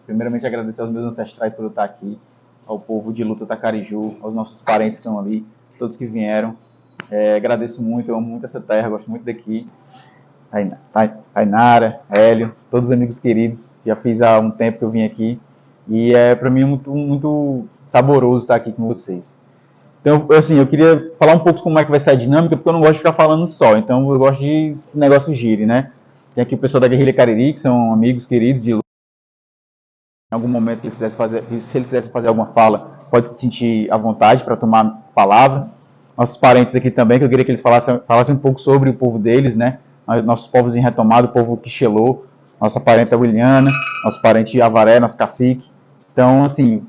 Primeiramente agradecer aos meus ancestrais por eu estar aqui, ao povo de Luta Tacariju, aos nossos parentes que estão ali, todos que vieram. Agradeço muito, eu amo muito essa terra, gosto muito daqui. Tainara, Hélio, todos os amigos queridos, já fiz há um tempo que eu vim aqui, e para mim é muito saboroso estar aqui com vocês. Então, assim, eu queria falar um pouco como é que vai ser a dinâmica, porque eu não gosto de ficar falando só, então eu gosto de que o negócio gire, né? Tem aqui o pessoal da Guerrilha Cariri, que são amigos queridos de Luta. Em algum momento que se ele quisesse fazer alguma fala, pode se sentir à vontade para tomar palavra. Nossos parentes aqui também, que eu queria que eles falassem um pouco sobre o povo deles, né? Nossos povos em retomada, o povo Quixelô, nossa parente Williana, nosso parente Avaré, nosso cacique. Então, assim,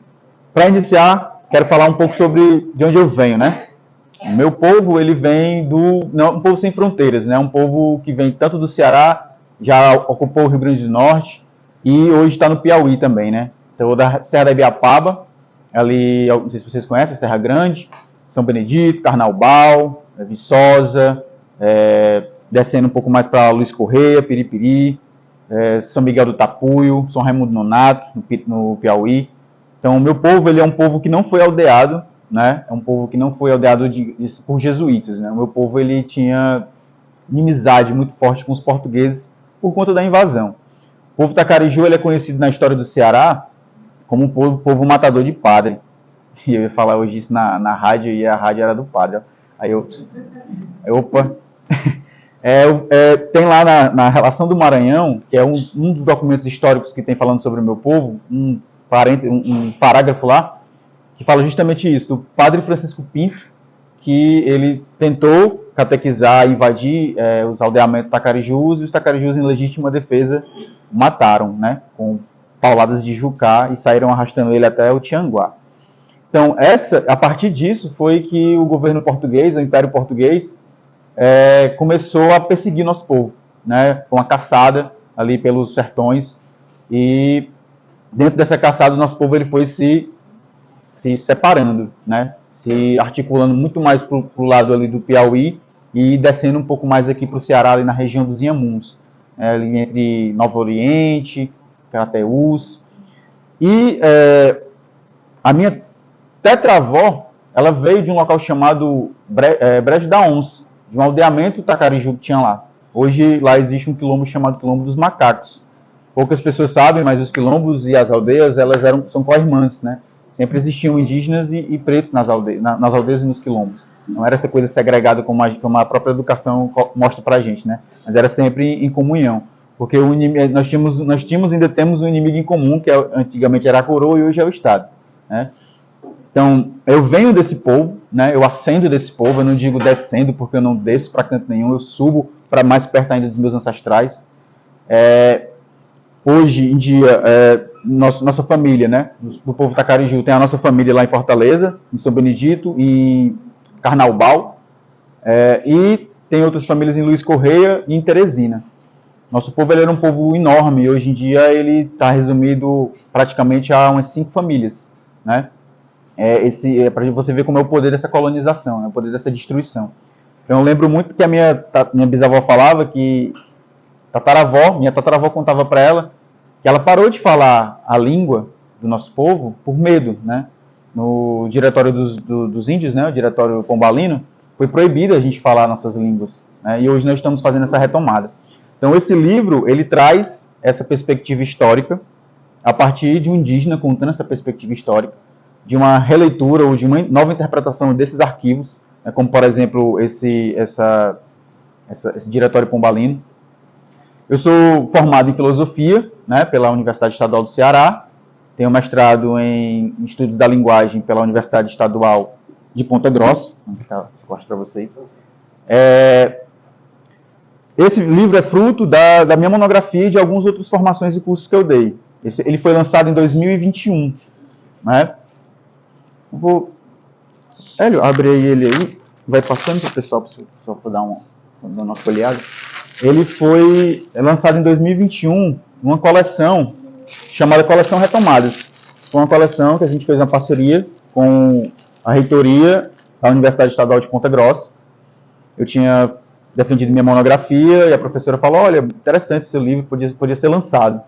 para iniciar, quero falar um pouco sobre de onde eu venho, né? O meu povo, ele vem um povo sem fronteiras, né? Um povo que vem tanto do Ceará, já ocupou o Rio Grande do Norte, e hoje está no Piauí também, né? Então, da Serra da Ibiapaba, ali, não sei se vocês conhecem, Serra Grande, São Benedito, Carnaubal, Viçosa, descendo um pouco mais para Luiz Correia, Piripiri, São Miguel do Tapuio, São Raimundo Nonato, no Piauí. Então, o meu povo, ele é um povo que não foi aldeado, né? É um povo que não foi aldeado por jesuítas, né? O meu povo, ele tinha inimizade muito forte com os portugueses por conta da invasão. O povo Tacariju, ele é conhecido na história do Ceará como um povo matador de padre. E eu ia falar hoje isso na rádio, e a rádio era do padre. Aí opa. Tem lá na Relação do Maranhão, que é um dos documentos históricos que tem falando sobre o meu povo, um parágrafo lá, que fala justamente isso, do padre Francisco Pinto, que ele tentou catequizar, invadir os aldeamentos tacarijus, e os tacarijus, em legítima defesa, mataram, né, com pauladas de jucá, e saíram arrastando ele até o Tianguá. Então, a partir disso, foi que o governo português, o Império Português, começou a perseguir nosso povo, né, com a caçada ali pelos sertões, e dentro dessa caçada, o nosso povo ele foi se separando, né, se articulando muito mais para o lado ali do Piauí e descendo um pouco mais aqui para o Ceará, ali na região dos Inhamuns, ali entre Novo Oriente, Crateús. E a minha tetravó, ela veio de um local chamado Brejo da Onça, de um aldeamento tacariju que tinha lá. Hoje lá existe um quilombo chamado Quilombo dos Macacos. Poucas pessoas sabem, mas os quilombos e as aldeias, são co-irmãs, né? Sempre existiam indígenas e pretos nas aldeias e nos quilombos. Não era essa coisa segregada como a própria educação mostra pra gente, né? Mas era sempre em comunhão. Porque nós tínhamos e ainda temos um inimigo em comum, que antigamente era a coroa e hoje é o Estado, né? Então, eu venho desse povo, né? Eu ascendo desse povo, eu não digo descendo, porque eu não desço para canto nenhum, eu subo para mais perto ainda dos meus ancestrais. Hoje em dia, nossa família, né, do povo Tacariju, tem a nossa família lá em Fortaleza, em São Benedito, em Carnaubal, e tem outras famílias em Luiz Correia e em Teresina. Nosso povo ele era um povo enorme, e hoje em dia ele está resumido praticamente a umas 5 famílias, né? Para você ver como é o poder dessa colonização, né, o poder dessa destruição. Então, eu lembro muito que a minha bisavó falava que minha tataravó contava para ela que ela parou de falar a língua do nosso povo por medo, né? No diretório dos índios, né, o diretório pombalino, foi proibido a gente falar nossas línguas, né? E hoje nós estamos fazendo essa retomada. Então, esse livro, ele traz essa perspectiva histórica a partir de um indígena contando essa perspectiva histórica, de uma releitura ou de uma nova interpretação desses arquivos, né, como, por exemplo, esse diretório pombalino. Eu sou formado em filosofia, né, pela Universidade Estadual do Ceará, tenho mestrado em estudos da linguagem pela Universidade Estadual de Ponta Grossa, mostro para vocês. Esse livro é fruto da minha monografia e de algumas outras formações e cursos que eu dei. Ele foi lançado em 2021, né? Hélio, abre ele aí, vai passando para o pessoal, para dar uma folheada. Ele foi lançado em 2021, uma coleção chamada Coleção Retomadas. Foi uma coleção que a gente fez uma parceria com a reitoria da Universidade Estadual de Ponta Grossa. Eu tinha defendido minha monografia e a professora falou, olha, interessante esse livro, podia ser lançado.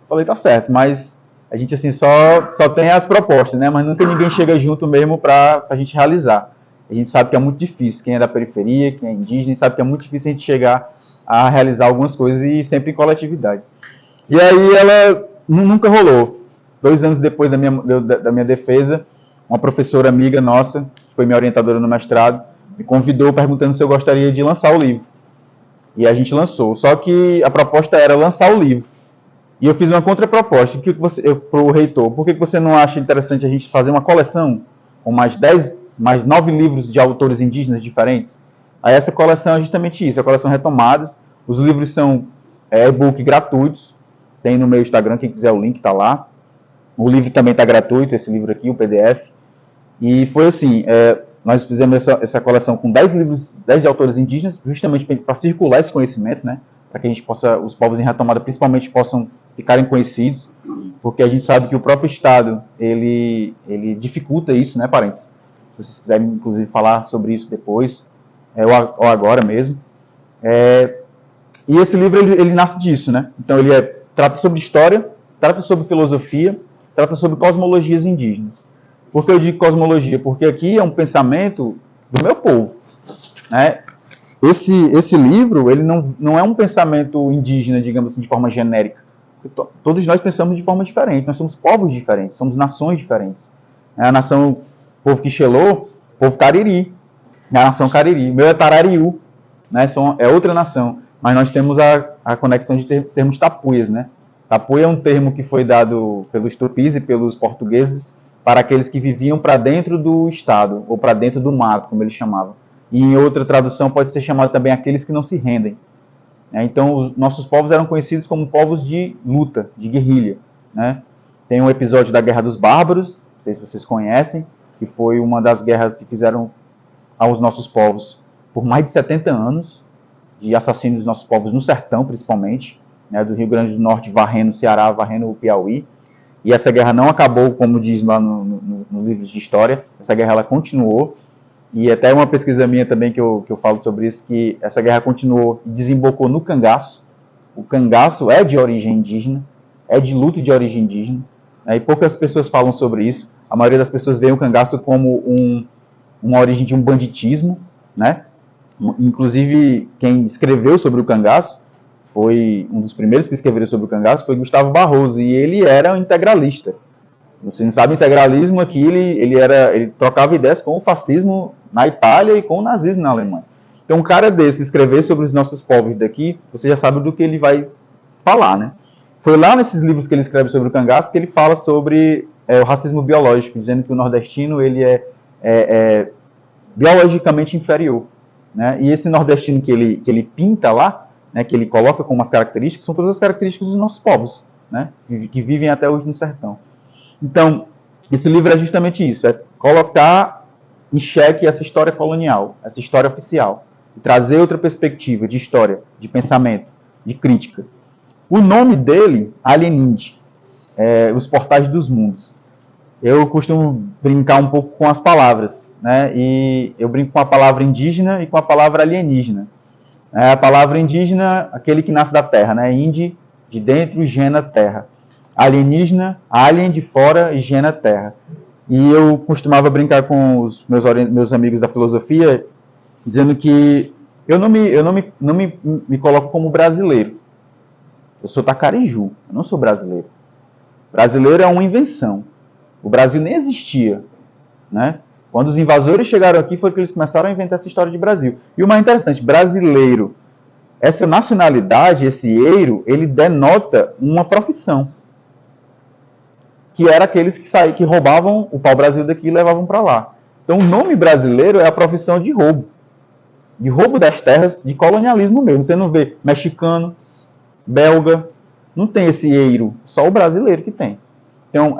Falei, tá certo, mas a gente assim só tem as propostas, né? Mas nunca ninguém chega junto mesmo para a gente realizar. A gente sabe que é muito difícil, quem é da periferia, quem é indígena, a gente sabe que é muito difícil a gente chegar a realizar algumas coisas e sempre em coletividade. E aí ela nunca rolou. 2 anos depois da minha defesa, uma professora amiga nossa, que foi minha orientadora no mestrado, me convidou perguntando se eu gostaria de lançar o livro. E a gente lançou. Só que a proposta era lançar o livro. E eu fiz uma contraproposta para o reitor. Por que você não acha interessante a gente fazer uma coleção com mais 9 livros de autores indígenas diferentes? Aí essa coleção é justamente isso, a coleção Retomadas. Os livros são e-book gratuitos. Tem no meu Instagram, quem quiser o link está lá. O livro também está gratuito, esse livro aqui, o PDF. E foi assim, nós fizemos essa coleção com 10 livros, 10 de autores indígenas, justamente para circular esse conhecimento, né? Para que a gente possa, os povos em retomada principalmente, possam ficarem conhecidos, porque a gente sabe que o próprio Estado, ele dificulta isso, né, parentes? Se vocês quiserem, inclusive, falar sobre isso depois, ou agora mesmo. E esse livro, ele nasce disso, né? Então, ele trata sobre história, trata sobre filosofia, trata sobre cosmologias indígenas. Por que eu digo cosmologia? Porque aqui é um pensamento do meu povo, né? Esse livro, ele não é um pensamento indígena, digamos assim, de forma genérica. Todos nós pensamos de forma diferente, nós somos povos diferentes, somos nações diferentes. A nação, o povo Quixelô, o povo Cariri, a nação Cariri. O meu é Tarariú, né? É outra nação, mas nós temos a conexão de sermos tapuias, né? Tapuia é um termo que foi dado pelos tupis e pelos portugueses para aqueles que viviam para dentro do estado, ou para dentro do mato, como eles chamavam. E em outra tradução pode ser chamado também aqueles que não se rendem. Então, os nossos povos eram conhecidos como povos de luta, de guerrilha. Né? Tem um episódio da Guerra dos Bárbaros, não sei se vocês conhecem, que foi uma das guerras que fizeram aos nossos povos por mais de 70 anos, de assassínios dos nossos povos no sertão, principalmente, né, do Rio Grande do Norte, varrendo o Ceará, varrendo o Piauí. E essa guerra não acabou, como diz lá no livro de história, essa guerra ela continuou. E até uma pesquisa minha também que eu falo sobre isso, que essa guerra continuou e desembocou no cangaço. O cangaço é de origem indígena, é de luta de origem indígena, né, e poucas pessoas falam sobre isso. A maioria das pessoas vê o cangaço como uma origem de um banditismo, né? Inclusive, quem escreveu sobre o cangaço, foi um dos primeiros que escreveram sobre o cangaço, foi Gustavo Barroso, e ele era um integralista. Você não sabe, integralismo aqui, ele trocava ideias com o fascismo na Itália e com o nazismo na Alemanha. Então, um cara desse escrever sobre os nossos povos daqui, você já sabe do que ele vai falar, né? Foi lá nesses livros que ele escreve sobre o cangaço que ele fala sobre o racismo biológico, dizendo que o nordestino ele é biologicamente inferior. Né? E esse nordestino que ele pinta lá, né, que ele coloca como as características, são todas as características dos nossos povos, né, que vivem até hoje no sertão. Então, esse livro é justamente isso, é colocar em xeque essa história colonial, essa história oficial, e trazer outra perspectiva de história, de pensamento, de crítica. O nome dele, Alieninde, Os Portais dos Mundos. Eu costumo brincar um pouco com as palavras, né? E eu brinco com a palavra indígena e com a palavra alienígena. A palavra indígena, aquele que nasce da terra, né? Indi, de dentro, gena, terra. Alienígena, alien, de fora, e gena, terra. E eu costumava brincar com os meus amigos da filosofia, dizendo que eu não me coloco como brasileiro. Eu sou tacariju, eu não sou brasileiro. Brasileiro é uma invenção. O Brasil nem existia, né? Quando os invasores chegaram aqui, foi que eles começaram a inventar essa história de Brasil. E o mais interessante, brasileiro, essa nacionalidade, esse eiro, ele denota uma profissão. Que era aqueles que roubavam o pau-brasil daqui e levavam para lá. Então, o nome brasileiro é a profissão de roubo. De roubo das terras, de colonialismo mesmo. Você não vê mexicano, belga, não tem esse eiro, só o brasileiro que tem. Então,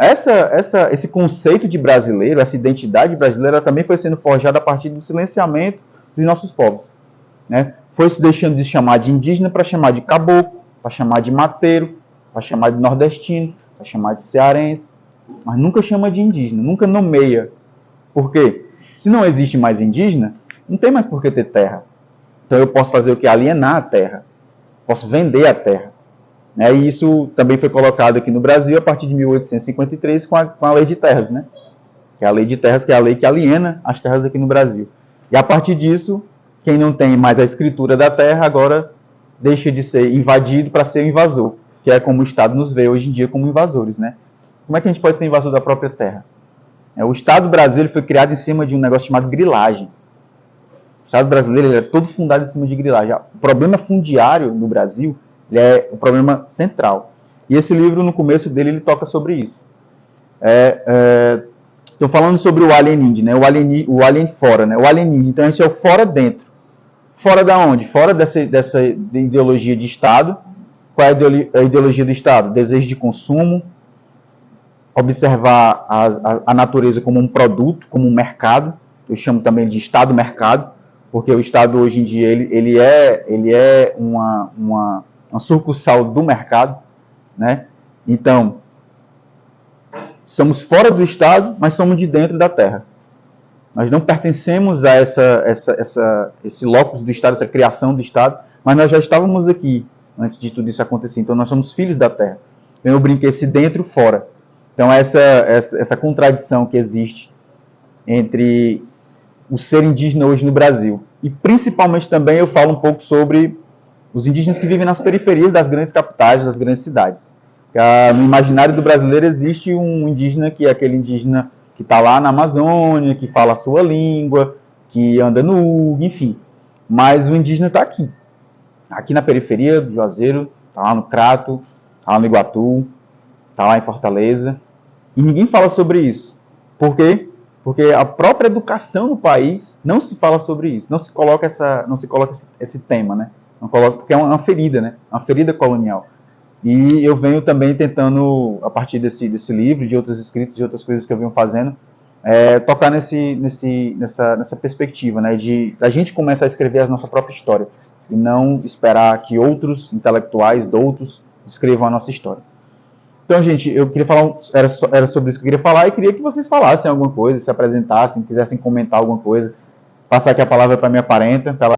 esse conceito de brasileiro, essa identidade brasileira, também foi sendo forjada a partir do silenciamento dos nossos povos. Né? Foi se deixando de chamar de indígena para chamar de caboclo, para chamar de mateiro, para chamar de nordestino, para chamar de cearense, mas nunca chama de indígena, nunca nomeia. Por quê? Se não existe mais indígena, não tem mais por que ter terra. Então eu posso fazer o que? Alienar a terra. Posso vender a terra. né? E isso também foi colocado aqui no Brasil a partir de 1853 com a Lei de Terras, né? Que é a Lei de Terras, que é a lei que aliena as terras aqui no Brasil. E a partir disso, quem não tem mais a escritura da terra agora deixa de ser invadido para ser invasor, que é como o Estado nos vê hoje em dia como invasores, né? Como é que a gente pode ser invasor da própria terra? O Estado brasileiro foi criado em cima de um negócio chamado grilagem. O Estado brasileiro é todo fundado em cima de grilagem. O problema fundiário no Brasil é o problema central. E esse livro, no começo dele, ele toca sobre isso. Estou falando sobre o alienígena, né? O alien fora, né? O alienígena, então a gente é o fora dentro. Fora da onde? Fora dessa ideologia de Estado. Qual é a ideologia do Estado? Desejo de consumo, observar a natureza como um produto, como um mercado. Eu chamo também de Estado-mercado, porque o Estado hoje em dia ele é uma sucursal do mercado, né? Então, somos fora do Estado, mas somos de dentro da Terra. Nós não pertencemos a esse locus do Estado, essa criação do Estado, mas nós já estávamos aqui antes de tudo isso acontecer. Então, nós somos filhos da Terra. Então, eu brinquei esse dentro e fora. Então, essa contradição que existe entre o ser indígena hoje no Brasil. E, principalmente, também eu falo um pouco sobre os indígenas que vivem nas periferias das grandes capitais, das grandes cidades. No imaginário do brasileiro existe um indígena que é aquele indígena que está lá na Amazônia, que fala a sua língua, que anda nu, enfim. Mas o indígena está aqui na periferia do Juazeiro, está lá no Crato, está lá no Iguatu, está lá em Fortaleza, e ninguém fala sobre isso. Por quê? Porque a própria educação no país não se fala sobre isso, não se coloca esse tema, né? Não coloca, porque é uma ferida, né? Uma ferida colonial. E eu venho também tentando, a partir desse livro, de outros escritos, de outras coisas que eu venho fazendo, tocar nessa perspectiva, né, da gente começar a escrever a nossa própria história e não esperar que outros intelectuais, doutos, escrevam a nossa história. Então, gente, eu queria falar, era sobre isso que eu queria falar e queria que vocês falassem alguma coisa, se apresentassem, quisessem comentar alguma coisa, passar aqui a palavra para minha parenta, para ela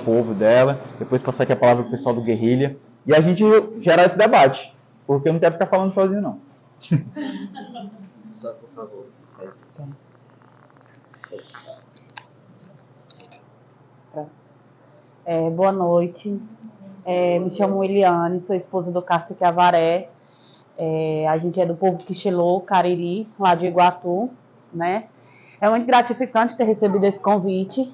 o povo dela, depois passar aqui a palavra para o pessoal do Guerrilha e a gente gerar esse debate, porque eu não quero ficar falando sozinho, não. Só, por favor. Boa noite. Me chamo Eliane, sou esposa do Cássio Cavaré. A gente é do povo Quixelô, Cariri, lá de Iguatu, né? É muito gratificante ter recebido esse convite,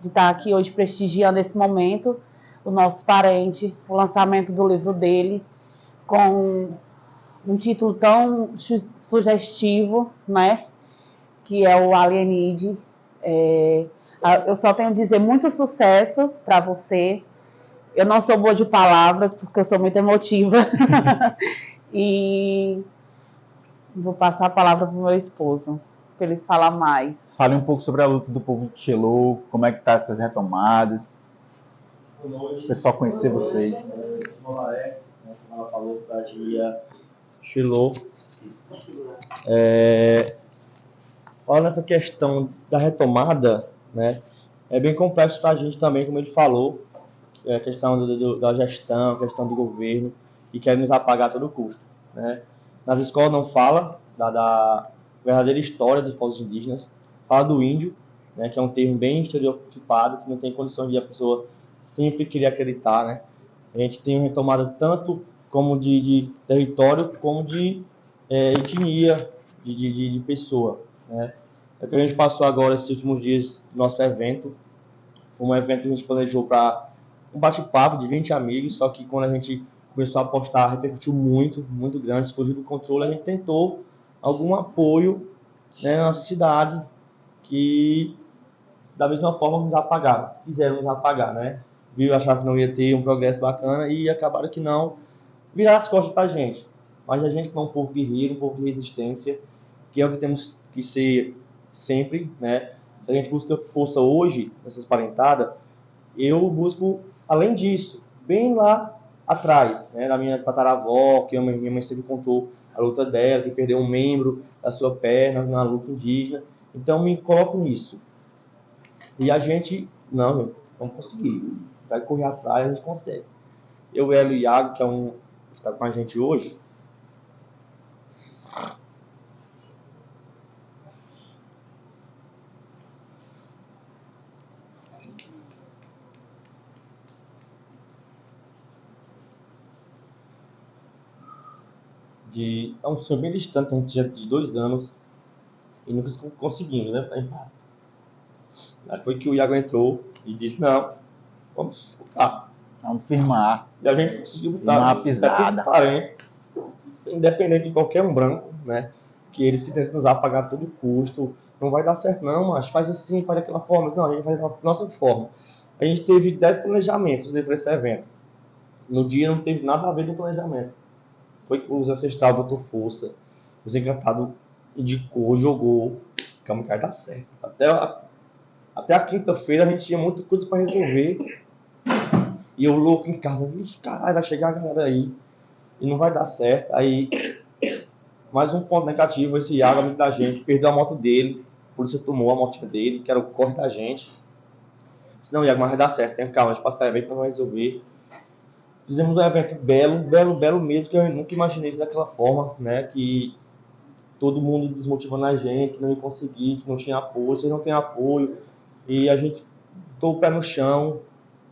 de estar aqui hoje prestigiando esse momento, o nosso parente, o lançamento do livro dele, com um título tão sugestivo, né? Que é o Alienide. Eu só tenho a dizer muito sucesso para você. Eu não sou boa de palavras, porque eu sou muito emotiva. E vou passar a palavra para o meu esposo, para ele falar mais. Fale um pouco sobre a luta do povo de Quixelô, como é que tá essas retomadas. Boa noite. O pessoal conhecer vocês. Como ela falou, da Gia Quixelô. Falando nessa questão da retomada, né, é bem complexo para a gente também, como ele falou, a questão da gestão, a questão do governo, e quer nos apagar a todo custo, né? Nas escolas não fala da verdadeira história dos povos indígenas, fala do índio, né, que é um termo bem estereotipado, que não tem condições de a pessoa sempre querer acreditar, né? A gente tem retomada tanto como de território, como de etnia, de pessoa, né? É que a gente passou agora, esses últimos dias, do nosso evento, um evento que a gente planejou para um bate-papo de 20 amigos, só que quando a gente começou a postar, repercutiu muito, muito grande, fugiu do controle, a gente tentou algum apoio, né, na nossa cidade, que da mesma forma nos apagaram, quiseram nos apagar, né? Viu, achavam que não ia ter um progresso bacana e acabaram que não, viraram as costas pra gente. Mas a gente é um povo guerreiro, um povo de resistência, que é o que temos que ser sempre, né? Se a gente busca força hoje, nessas parentadas, eu busco, além disso, bem lá atrás, né, na minha tataravó, que minha mãe sempre contou a luta dela, que perdeu um membro da sua perna na luta indígena. Então, me coloco nisso. E a gente, não, vamos conseguir. Vai correr atrás, a gente consegue. Eu, Hélio e Iago, que está com a gente hoje. É um sonho bem distante, a gente já de 2 anos e nunca conseguimos, né? Aí foi que o Iago entrou e disse, não, vamos focar. Vamos firmar. E a gente conseguiu Uma pisada. Independente de qualquer um branco, né? Que eles que tentam nos pagar todo o custo. Não vai dar certo não, mas faz assim, faz daquela forma. Não, a gente faz da nossa forma. A gente teve 10 planejamentos para esse evento. No dia não teve nada a ver com o planejamento. Foi que os ancestrais botou força. Os encantados indicou, jogou. Calma que vai dar certo. Até a quinta-feira a gente tinha muita coisa para resolver. E eu louco em casa, vixe, caralho, vai chegar a galera aí e não vai dar certo. Aí, mais um ponto negativo, esse Iago, amigo da gente, perdeu a moto dele, por isso tomou a moto dele, que era o corre da gente. Disse, não, Iago, mas vai dar certo, tenha calma, a gente passa o evento para resolver. Fizemos um evento belo mesmo, que eu nunca imaginei isso daquela forma, né, que todo mundo desmotivando a gente, que não ia conseguir, que não tinha apoio, vocês não têm apoio, e a gente botou o pé no chão,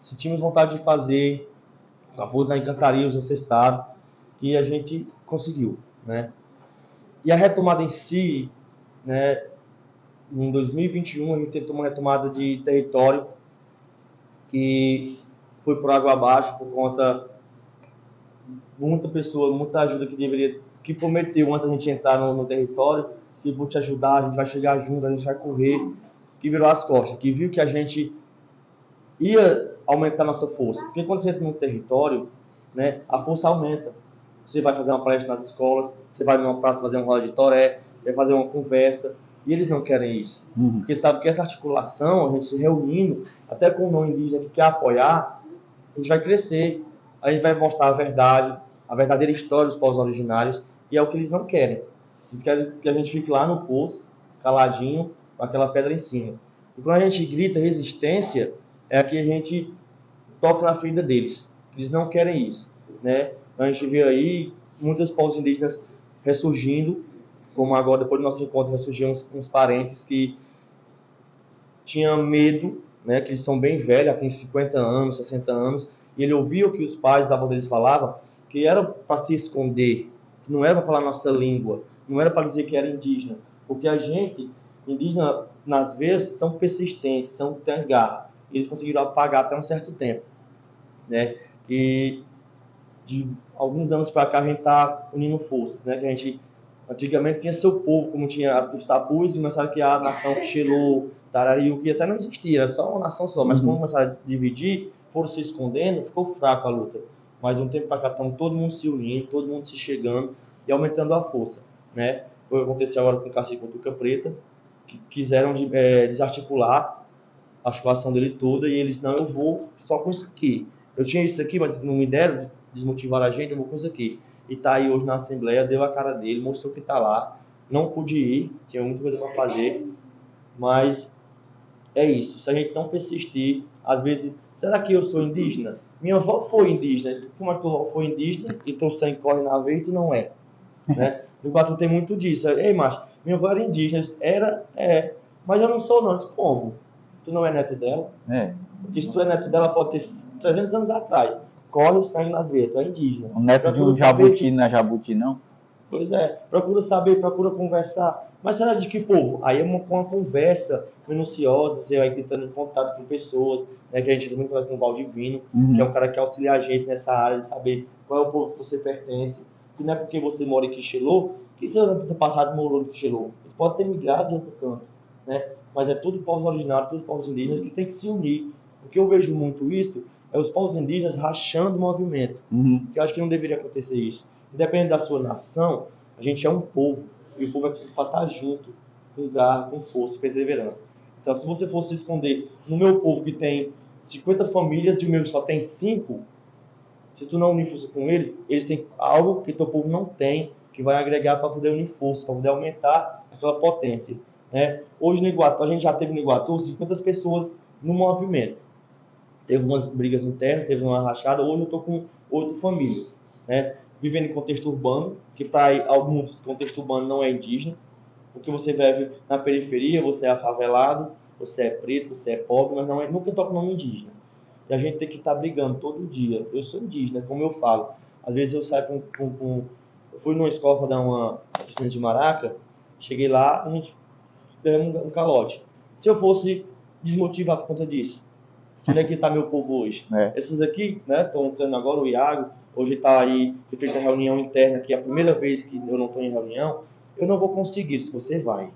sentimos vontade de fazer, a voz da encantaria, os ancestados, e a gente conseguiu, né? E a retomada em si, né, em 2021 a gente tentou uma retomada de território que foi por água abaixo por conta muita ajuda que prometeu antes da gente entrar no território, que vou te ajudar, a gente vai chegar junto, a gente vai correr, que virou as costas, que viu que a gente ia aumentar nossa força. Porque quando você entra num território, né, a força aumenta. Você vai fazer uma palestra nas escolas, você vai numa praça fazer uma roda de toré, você vai fazer uma conversa, e eles não querem isso. Porque sabe que essa articulação, a gente se reunindo, até com o não indígena que quer apoiar, a gente vai crescer, a gente vai mostrar a verdadeira história dos povos originários, e é o que eles não querem. Eles querem que a gente fique lá no poço, caladinho, com aquela pedra em cima. E quando a gente grita resistência, é que a gente toca na ferida deles. Eles não querem isso, né? A gente vê aí muitos povos indígenas ressurgindo, como agora, depois do nosso encontro, ressurgiram uns parentes que tinham medo, né? Que eles são bem velhos, têm 50 anos, 60 anos, e ele ouvia o que os pais, os avós deles falavam, que era para se esconder, que não era para falar nossa língua, não era para dizer que era indígena, porque a gente, indígena, nas vezes, são persistentes, têm garra. Eles conseguiram apagar até um certo tempo, né? E de alguns anos para cá a gente está unindo forças, né? Que a gente antigamente tinha seu povo, como tinha os tabus, e começaram a criar a nação Xilô, Tarariu, que até não existia, era só uma nação só, mas quando começaram a dividir, foram se escondendo, ficou fraco a luta. Mas de um tempo para cá estão todo mundo se unindo, todo mundo se chegando e aumentando a força, né? Foi o que aconteceu agora com o Cacique Botuca Preta, que quiseram desarticular a articulação dele toda, e eles, não, eu vou só com isso aqui. Eu tinha isso aqui, mas não me deram, desmotivaram a gente, eu vou com isso aqui. E tá aí hoje na Assembleia, deu a cara dele, mostrou que tá lá. Não pude ir, tinha muita coisa para fazer, mas é isso. Se a gente não persistir, às vezes, será que eu sou indígena? Minha avó foi indígena. Como é que tua avó foi indígena e teu sangue corre na veia e tu não é? Né? No Iguatu tem muito disso. Ei, macho, minha avó era indígena. Mas eu não sou não. Disse, como? Tu não é neto dela? Porque se tu é neto dela, pode ter 300 anos atrás. Corre o sangue nas veias, tu é indígena. O neto de um jabuti não é jabuti, não? Pois é, procura saber, procura conversar. Mas será de que povo? Aí é uma conversa minuciosa, você vai tentando em contato com pessoas, né, que a gente muito com o Valdivino, que é um cara que auxilia a gente nessa área de saber qual é o povo que você pertence. Que não é porque você mora em Quixelô, que seu passado morou em Quixelô. Ele pode ter migrado de outro canto, né? Mas é tudo povos originários, todos povos indígenas que tem que se unir. Porque eu vejo muito isso, é os povos indígenas rachando o movimento. Que eu acho que não deveria acontecer isso. Independente da sua nação, a gente é um povo. E o povo é para estar junto, com garra, com força e perseverança. Então, se você for se esconder no meu povo que tem 50 famílias e o meu só tem 5, se tu não unir força com eles, eles têm algo que teu povo não tem, que vai agregar para poder unir força, para poder aumentar aquela potência, né? Hoje no Iguatu, a gente já teve no Iguatu 50 pessoas no movimento. Teve umas brigas internas, teve uma rachada. Hoje eu estou com 8 famílias, né? Vivendo em contexto urbano, que para alguns contexto urbano não é indígena, porque você vive na periferia, você é favelado, você é preto, você é pobre, mas não é, nunca toca o nome indígena. E a gente tem que estar brigando todo dia. Eu sou indígena, como eu falo. Às vezes eu saio eu fui numa escola para dar uma oficina de maraca, cheguei lá, a gente deu um calote. Se eu fosse desmotivado por conta disso, onde é que está meu povo hoje? Esses aqui, né, estão entrando agora, o Iago, hoje está aí, feito a reunião interna, que é a primeira vez que eu não estou em reunião, eu não vou conseguir, se você vai.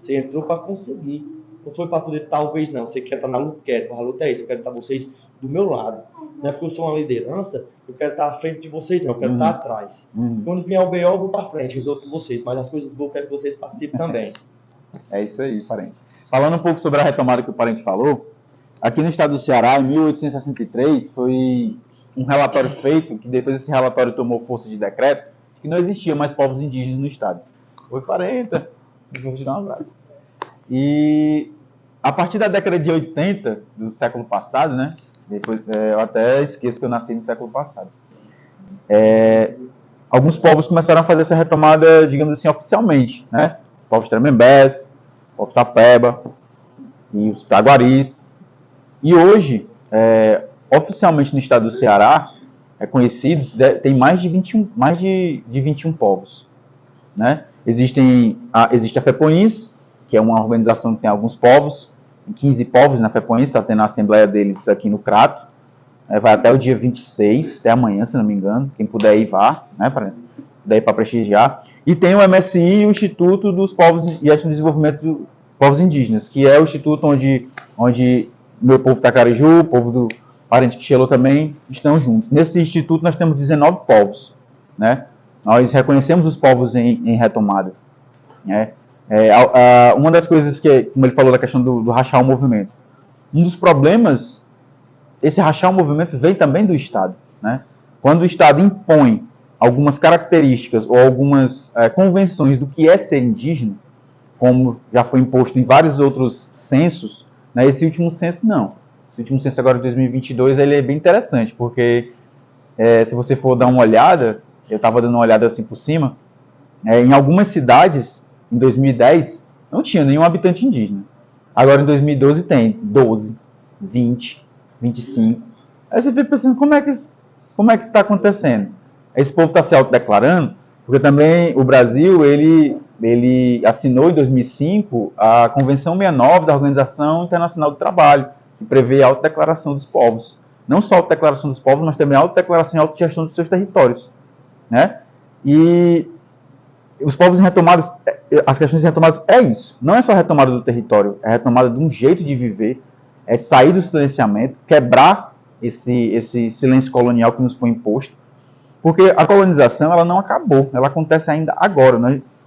Você entrou para conseguir. Não foi para poder, talvez não. Você quer estar na luta, a luta é isso. Eu quero estar vocês do meu lado. Não é porque eu sou uma liderança, eu quero estar à frente de vocês, não. Eu quero estar atrás. Quando vier o BO, eu vou para frente, resolvo com vocês. Mas as coisas boas eu quero que vocês participem também. É isso aí, parente. Falando um pouco sobre a retomada que o parente falou, aqui no estado do Ceará, em 1863, foi um relatório feito, que depois esse relatório tomou força de decreto, que não existia mais povos indígenas no estado. Oi, parenta. Vou te dar um abraço. E a partir da década de 80 do século passado, né? Depois, eu até esqueço que eu nasci no século passado. Alguns povos começaram a fazer essa retomada, digamos assim, oficialmente, né? Povos Tremembés, povos Tapeba e os Taguaris. E hoje, oficialmente no estado do Ceará, conhecidos, tem mais de 21 povos, né? Existe a FEPOINS, que é uma organização que tem alguns povos, 15 povos na FEPOINS, está tendo a assembleia deles aqui no Crato, vai até o dia 26, até amanhã, se não me engano, quem puder ir vá, né, para prestigiar. E tem o MSI e o Instituto dos Povos e do Desenvolvimento dos Povos Indígenas, que é o instituto onde meu povo Tacariju, o povo do parente Quixelô também estão juntos. Nesse instituto nós temos 19 povos, né? Nós reconhecemos os povos em retomada, né? Uma das coisas que, como ele falou da questão do rachar o movimento, um dos problemas, esse rachar o movimento vem também do Estado, né? Quando o Estado impõe algumas características ou algumas convenções do que é ser indígena, como já foi imposto em vários outros censos, né? Esse último censo não. Esse último censo agora de 2022 ele é bem interessante, porque se você for dar uma olhada, eu estava dando uma olhada assim por cima, em algumas cidades, em 2010, não tinha nenhum habitante indígena. Agora, em 2012, tem 12, 20, 25. Aí você fica pensando, como é que isso está acontecendo? Esse povo está se autodeclarando, porque também o Brasil, ele assinou em 2005 a Convenção 69 da Organização Internacional do Trabalho, que prevê a autodeclaração dos povos. Não só a autodeclaração dos povos, mas também a autodeclaração e a autogestão dos seus territórios, né? E os povos em retomadas, as questões de retomadas é isso. Não é só a retomada do território, é a retomada de um jeito de viver, é sair do silenciamento, quebrar esse silêncio colonial que nos foi imposto, porque a colonização ela não acabou, ela acontece ainda agora.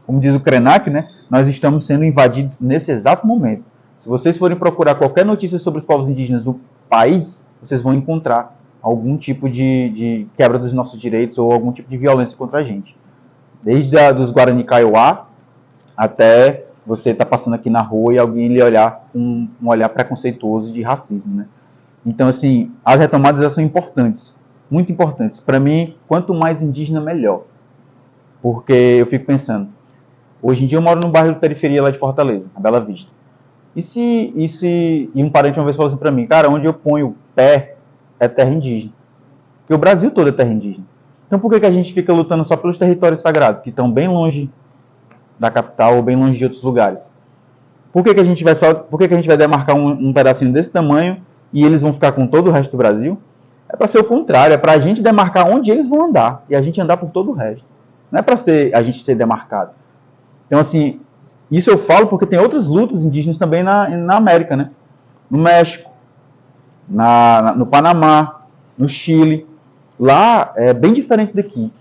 Como diz o Krenak, né, nós estamos sendo invadidos nesse exato momento. Se vocês forem procurar qualquer notícia sobre os povos indígenas do país, vocês vão encontrar algum tipo de quebra dos nossos direitos ou algum tipo de violência contra a gente. Desde dos Guarani Kaiowá até você estar passando aqui na rua e alguém lhe olhar com um olhar preconceituoso de racismo, né? Então, assim, as retomadas elas são importantes, muito importantes. Para mim, quanto mais indígena, melhor. Porque eu fico pensando, hoje em dia eu moro num bairro de periferia lá de Fortaleza, a Bela Vista. E um parente uma vez falou assim para mim, cara, onde eu ponho o pé é terra indígena. Porque o Brasil todo é terra indígena. Então por que a gente fica lutando só pelos territórios sagrados, que estão bem longe da capital ou bem longe de outros lugares? Por que a gente vai demarcar um pedacinho desse tamanho e eles vão ficar com todo o resto do Brasil? É para ser o contrário, é para a gente demarcar onde eles vão andar e a gente andar por todo o resto. Não é para a gente ser demarcado. Então, assim, isso eu falo porque tem outras lutas indígenas também na América, né? No México, no Panamá, no Chile. Lá é bem diferente daqui.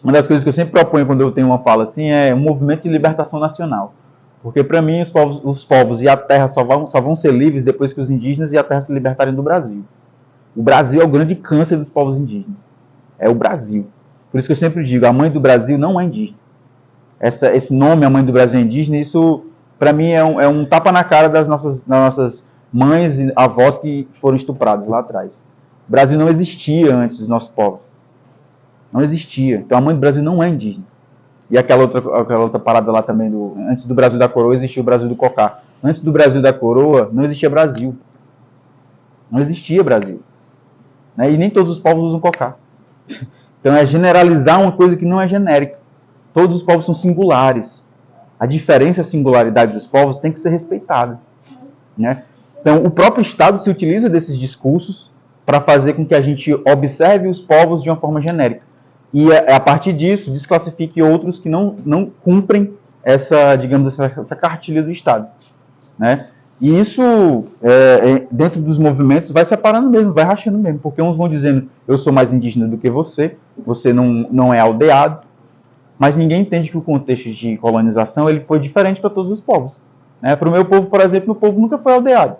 Uma das coisas que eu sempre proponho quando eu tenho uma fala assim é um movimento de libertação nacional. Porque para mim os povos e a terra só vão ser livres depois que os indígenas e a terra se libertarem do Brasil. O Brasil é o grande câncer dos povos indígenas. É o Brasil. Por isso que eu sempre digo, a mãe do Brasil não é indígena. Esse nome, a mãe do Brasil é indígena, isso para mim é um tapa na cara das nossas mães e avós que foram estuprados lá atrás. O Brasil não existia antes dos nossos povos. Não existia. Então a mãe do Brasil não é indígena. E aquela outra parada lá também, antes do Brasil da coroa existia o Brasil do cocá. Antes do Brasil da coroa não existia Brasil. Não existia Brasil. Né? E nem todos os povos usam cocá. Então é generalizar uma coisa que não é genérica. Todos os povos são singulares. A diferença e a singularidade dos povos tem que ser respeitada. Né? Então o próprio Estado se utiliza desses discursos para fazer com que a gente observe os povos de uma forma genérica. E a partir disso desclassifique outros que não cumprem essa cartilha do Estado. Né? E isso, dentro dos movimentos, vai separando mesmo, vai rachando mesmo, porque uns vão dizendo, eu sou mais indígena do que você não é aldeado, mas ninguém entende que o contexto de colonização ele foi diferente para todos os povos. Né? Para o meu povo, por exemplo, meu povo nunca foi aldeado.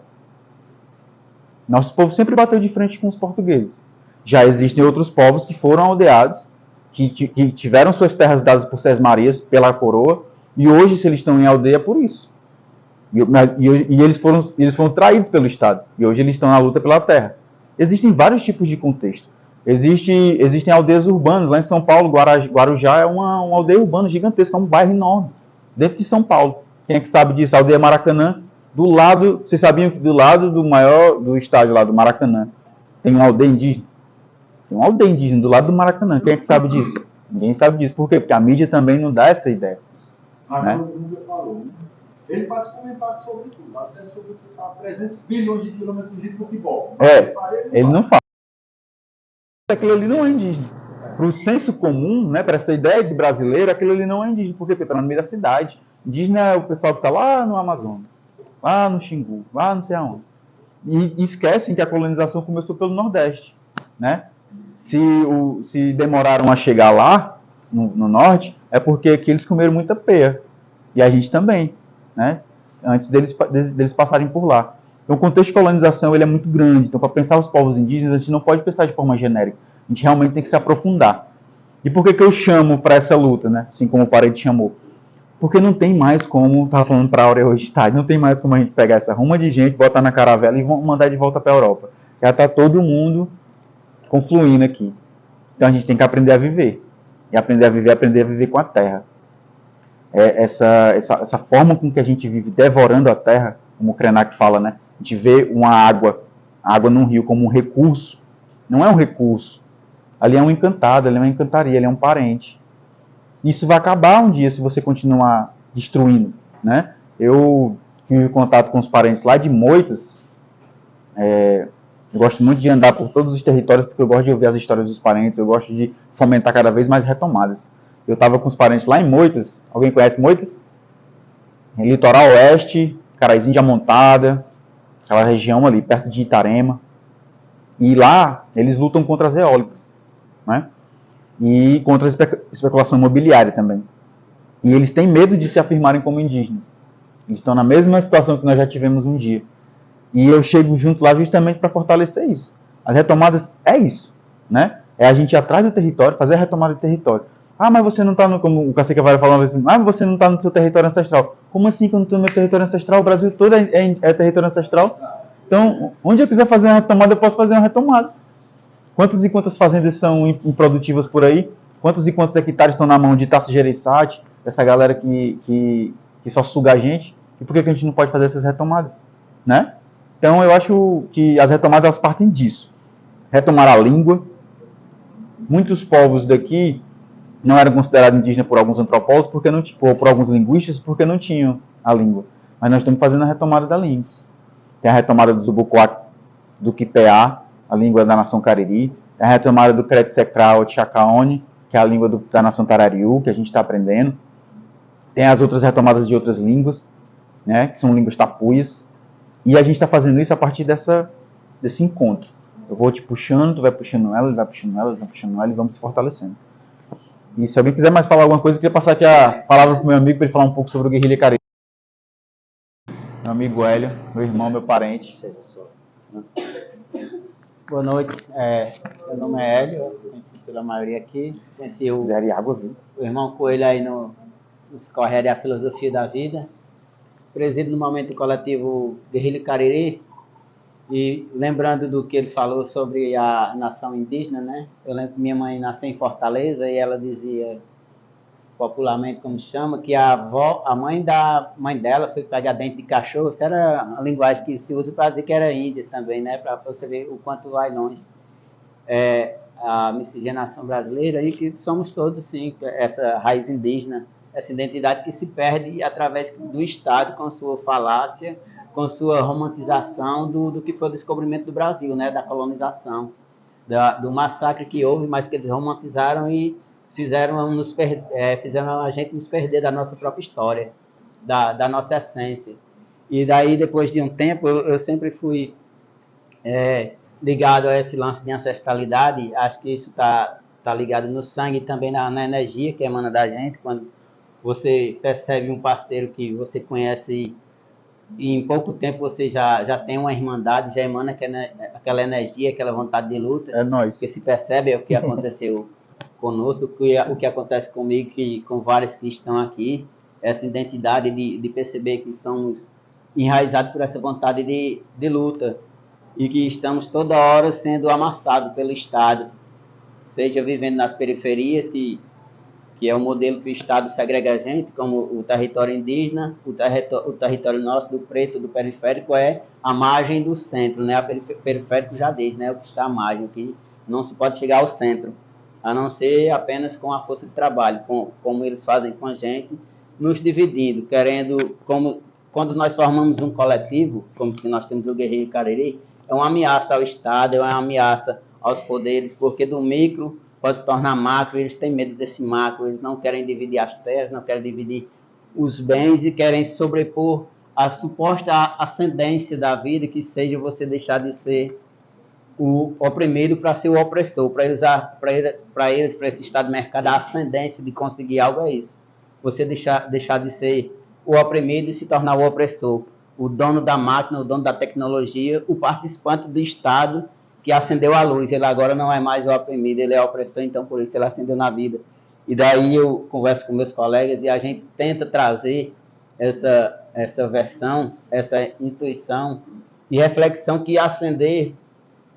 Nosso povo sempre bateu de frente com os portugueses. Já existem outros povos que foram aldeados, que tiveram suas terras dadas por Sesmarias, pela coroa, e hoje, se eles estão em aldeia, por isso. E eles foram traídos pelo Estado. E hoje eles estão na luta pela terra. Existem vários tipos de contexto. Existem aldeias urbanas. Lá em São Paulo, Guarujá é uma aldeia urbana gigantesca, é um bairro enorme. Dentro de São Paulo. Quem é que sabe disso? A aldeia Maracanã. Do lado, vocês sabiam que do lado do estádio lá do Maracanã tem uma aldeia indígena? Tem uma aldeia indígena do lado do Maracanã. Quem é que sabe disso? Ninguém sabe disso. Por quê? Porque a mídia também não dá essa ideia. Mas né? o Guga falou, ele faz comentários sobre tudo, até sobre 300 bilhões de quilômetros de futebol. Ele não fala. Aquilo ali não é indígena. Para o senso comum, né, para essa ideia de brasileiro, aquilo ali não é indígena. Por quê? Porque está no meio da cidade. Indígena é o pessoal que está lá no Amazonas, lá no Xingu, lá não sei aonde. E esquecem que a colonização começou pelo Nordeste. Né? Se demoraram a chegar lá, no Norte, é porque aqui eles comeram muita peia. E a gente também. Né? Antes deles passarem por lá. Então o contexto de colonização ele é muito grande. Então para pensar os povos indígenas, a gente não pode pensar de forma genérica. A gente realmente tem que se aprofundar. E por que eu chamo para essa luta, né? Assim como o Parede chamou? Porque não tem mais como, estava falando para a Áurea hoje, não tem mais como a gente pegar essa ruma de gente, botar na caravela e mandar de volta para a Europa. Já está todo mundo confluindo aqui. Então a gente tem que aprender a viver. E aprender a viver com a terra. Essa forma com que a gente vive devorando a terra, como o Krenak fala, né? A gente vê a água num rio como um recurso. Não é um recurso. Ali é um encantado, ali é uma encantaria, ali é um parente. Isso vai acabar um dia se você continuar destruindo. Né? Eu tive contato com os parentes lá de Moitas. Eu gosto muito de andar por todos os territórios porque eu gosto de ouvir as histórias dos parentes, eu gosto de fomentar cada vez mais retomadas. Eu estava com os parentes lá em Moitas. Alguém conhece Moitas? Litoral Oeste, Caraizinho de Amontada, aquela região ali perto de Itarema. E lá eles lutam contra as eólicas. Né? E contra a especulação imobiliária também. E eles têm medo de se afirmarem como indígenas. Eles estão na mesma situação que nós já tivemos um dia. E eu chego junto lá justamente para fortalecer isso. As retomadas é isso. Né? É a gente ir atrás do território, fazer a retomada do território. Ah, mas você não está no... Como o Cacique Avara falou uma vez, mas você não está no seu território ancestral. Como assim que eu não estou no meu território ancestral? O Brasil todo é território ancestral. Então, onde eu quiser fazer uma retomada, eu posso fazer uma retomada. Quantas e quantas fazendas são improdutivas por aí? Quantos e quantos hectares estão na mão de Tasso Gereissati, essa galera que só suga a gente? E por que a gente não pode fazer essas retomadas? Né? Então eu acho que as retomadas elas partem disso. Retomar a língua. Muitos povos daqui não eram considerados indígenas por alguns antropólogos, ou por alguns linguistas, porque não tinham a língua. Mas nós estamos fazendo a retomada da língua. Tem a retomada do Zubuquá, do Quipeá, a língua da nação Cariri. Tem a retomada do Cretsecrao Tchacaone, que é a língua da nação Tarariú, que a gente está aprendendo. Tem as outras retomadas de outras línguas, né, que são línguas tapuias. E a gente está fazendo isso a partir desse encontro. Eu vou te puxando, tu vai puxando ela, ele vai puxando ela, ele vai puxando ela, e vamos se fortalecendo. E se alguém quiser mais falar alguma coisa, eu queria passar aqui a palavra para o meu amigo, para ele falar um pouco sobre o Guerrilha Cariri. Meu amigo Hélio, meu irmão, meu parente. Boa noite, meu nome é Hélio, conhecido pela maioria aqui. Conheci o irmão Coelho aí nos Correios da Filosofia da Vida. Presido no momento coletivo Guerrilha Cariri. E lembrando do que ele falou sobre a nação indígena, né? Eu lembro que minha mãe nasceu em Fortaleza e ela dizia, popularmente como chama, que a mãe da mãe dela foi pegar dente de cachorro. Essa era a linguagem que se usa para dizer que era índia também, né? Para você ver o quanto vai longe a miscigenação brasileira, e que somos todos, sim, essa raiz indígena, essa identidade que se perde através do Estado, com sua falácia, com sua romantização do que foi o descobrimento do Brasil, né? Da colonização, do massacre que houve, mas que eles romantizaram e fizeram a gente nos perder da nossa própria história, da nossa essência. E daí, depois de um tempo, eu sempre fui ligado a esse lance de ancestralidade. Acho que isso está ligado no sangue e também na energia que emana da gente. Quando você percebe um parceiro que você conhece e em pouco tempo você já tem uma irmandade, já emana aquela energia, aquela vontade de luta. É nóis. Que se percebe o que aconteceu conosco, o que acontece comigo, que com vários que estão aqui, essa identidade de perceber que somos enraizados por essa vontade de luta e que estamos toda hora sendo amassados pelo Estado, seja vivendo nas periferias, que é o modelo que o Estado segrega a gente, como o território indígena, o território nosso, do preto, do periférico, é a margem do centro, né? A periférico já diz, né? O que está à margem, que não se pode chegar ao centro, a não ser apenas com a força de trabalho, como eles fazem com a gente, nos dividindo, querendo, quando nós formamos um coletivo, como que nós temos o Guerreiro Cariri, é uma ameaça ao Estado, é uma ameaça aos poderes, porque do micro pode se tornar macro, eles têm medo desse macro, eles não querem dividir as terras, não querem dividir os bens e querem sobrepor a suposta ascendência da vida, que seja você deixar de ser o oprimido para ser o opressor, para eles, para esse estado de mercado, a ascendência de conseguir algo é isso. Você deixar de ser o oprimido e se tornar o opressor, o dono da máquina, o dono da tecnologia, o participante do Estado que acendeu a luz. Ele agora não é mais o oprimido, ele é o opressor, então por isso ele acendeu na vida. E daí eu converso com meus colegas e a gente tenta trazer essa versão, essa intuição e reflexão que acender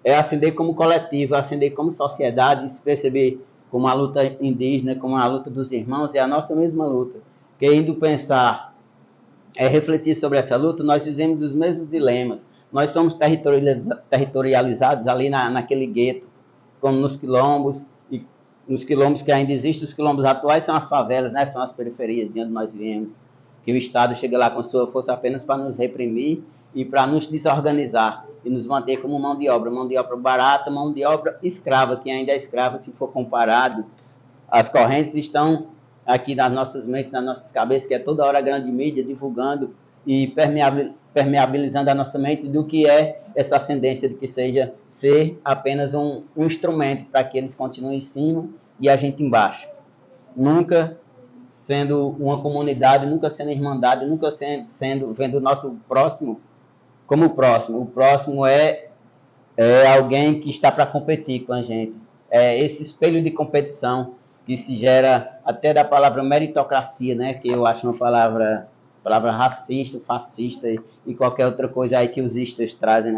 é acender como coletivo, acender como sociedade, se perceber como a luta indígena, como a luta dos irmãos, é a nossa mesma luta. Que indo pensar, refletir sobre essa luta, nós fizemos os mesmos dilemas. Nós somos territorializados ali naquele gueto, como nos quilombos, e nos quilombos que ainda existem, os quilombos atuais são as favelas, né? São as periferias de onde nós viemos, que o Estado chega lá com sua força apenas para nos reprimir e para nos desorganizar e nos manter como mão de obra barata, mão de obra escrava, que ainda é escrava se for comparado. As correntes estão aqui nas nossas mentes, nas nossas cabeças, que é toda hora a grande mídia divulgando e permeabilizando a nossa mente do que é essa ascendência de que seja ser apenas um instrumento para que eles continuem em cima e a gente embaixo. Nunca sendo uma comunidade, nunca sendo irmandade, nunca vendo o nosso próximo como o próximo. O próximo é alguém que está para competir com a gente. É esse espelho de competição que se gera até da palavra meritocracia, né? Que eu acho uma palavra racista, fascista e qualquer outra coisa aí que os istas trazem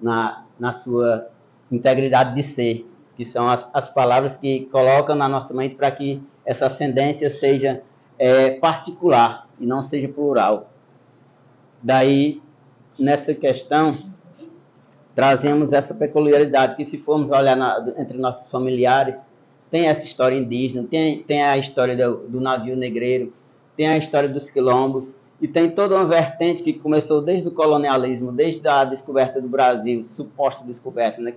na sua integridade de ser, que são as palavras que colocam na nossa mente para que essa ascendência seja particular e não seja plural. Daí, nessa questão, trazemos essa peculiaridade, que se formos olhar entre nossos familiares, tem essa história indígena, tem a história do navio negreiro, tem a história dos quilombos, e tem toda uma vertente que começou desde o colonialismo, desde a descoberta do Brasil, suposta descoberta, né?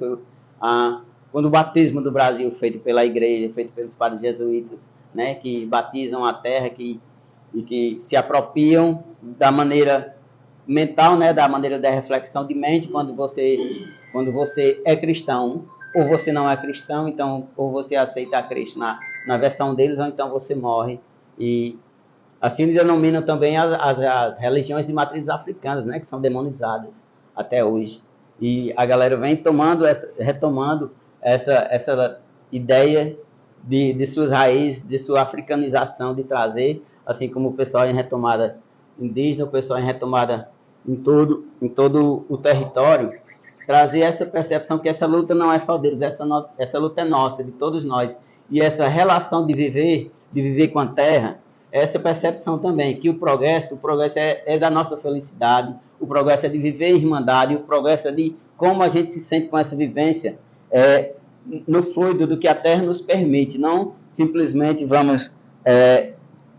Quando o batismo do Brasil, feito pela igreja, feito pelos padres jesuítas, né? Que batizam a terra e que se apropriam da maneira mental, né? Da maneira da reflexão de mente, quando você é cristão, ou você não é cristão, então ou você aceita a Cristo na versão deles, ou então você morre. E assim denominam também as religiões de matrizes africanas, né, que são demonizadas até hoje. E a galera vem retomando essa ideia de suas raízes, de sua africanização, de trazer, assim como o pessoal em retomada indígena, o pessoal em retomada em todo o território, trazer essa percepção que essa luta não é só deles, essa luta é nossa, de todos nós. E essa relação de viver com a terra, essa percepção também, que o progresso é da nossa felicidade, o progresso é de viver em irmandade, o progresso é de como a gente se sente com essa vivência no fluido do que a terra nos permite, não simplesmente vamos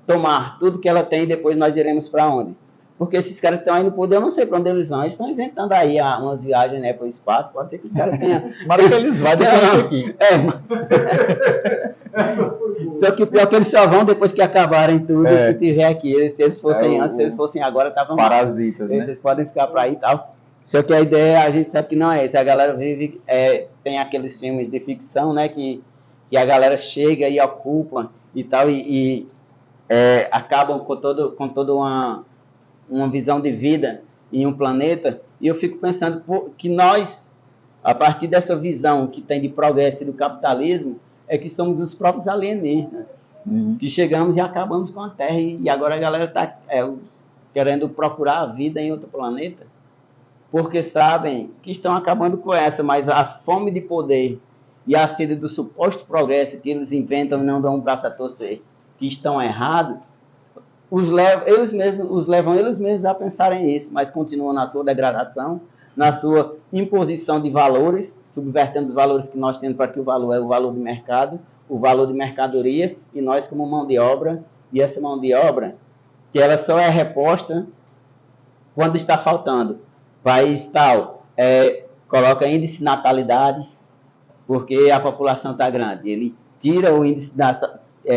tomar tudo que ela tem e depois nós iremos para onde? Porque esses caras estão aí no poder, eu não sei para onde eles vão. Eles estão inventando aí umas viagens, né, para o espaço. Pode ser que os caras tenham. Mas que eles vão deixar aqui. Só que o pior é que eles só vão depois que acabarem tudo que tiver aqui. Se eles fossem antes, se eles fossem agora, estavam parasitas, né? Vocês podem ficar para aí e tal. Só que a ideia, a gente sabe que não é essa. A galera vive, tem aqueles filmes de ficção, né, que a galera chega e ocupa e tal, e acabam com toda uma visão de vida em um planeta, e eu fico pensando que nós, a partir dessa visão que tem de progresso e do capitalismo, é que somos os próprios alienígenas, que chegamos e acabamos com a Terra, e agora a galera está querendo procurar a vida em outro planeta, porque sabem que estão acabando com essa, mas a fome de poder e a sede do suposto progresso que eles inventam e não dão um braço a torcer, que estão errados, os levam eles mesmos a pensarem isso, mas continuam na sua degradação, na sua imposição de valores, subvertendo os valores que nós temos, para que o valor é o valor de mercado, o valor de mercadoria, e nós como mão de obra, e essa mão de obra, que ela só é reposta quando está faltando. País tal, coloca índice de natalidade, porque a população está grande. Ele tira o índice,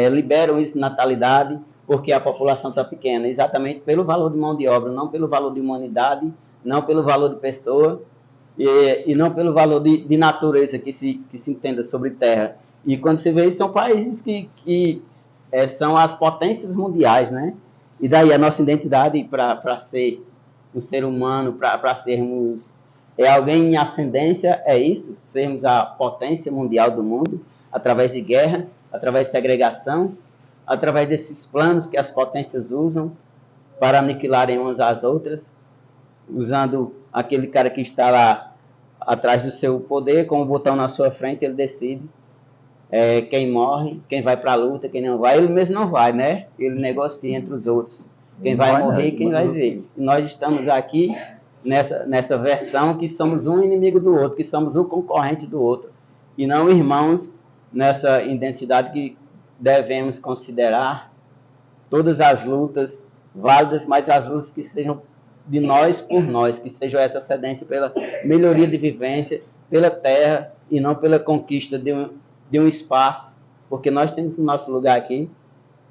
libera o índice de natalidade, porque a população está pequena, exatamente pelo valor de mão de obra, não pelo valor de humanidade, não pelo valor de pessoa, e não pelo valor de natureza que se entenda sobre terra. E quando você vê isso, são países que são as potências mundiais, né? E daí a nossa identidade para ser um ser humano, para sermos alguém em ascendência, é isso, sermos a potência mundial do mundo, através de guerra, através de segregação, através desses planos que as potências usam para aniquilarem umas às outras, usando aquele cara que está lá atrás do seu poder, com o botão na sua frente, ele decide quem morre, quem vai para a luta, quem não vai. Ele mesmo não vai, né? Ele negocia entre os outros, quem vai morrer e quem vai ver. E nós estamos aqui nessa versão que somos um inimigo do outro, que somos o concorrente do outro, e não irmãos nessa identidade que devemos considerar todas as lutas válidas, mas as lutas que sejam de nós por nós, que sejam essa cedência pela melhoria de vivência, pela terra, e não pela conquista de um espaço, porque nós temos o nosso lugar aqui,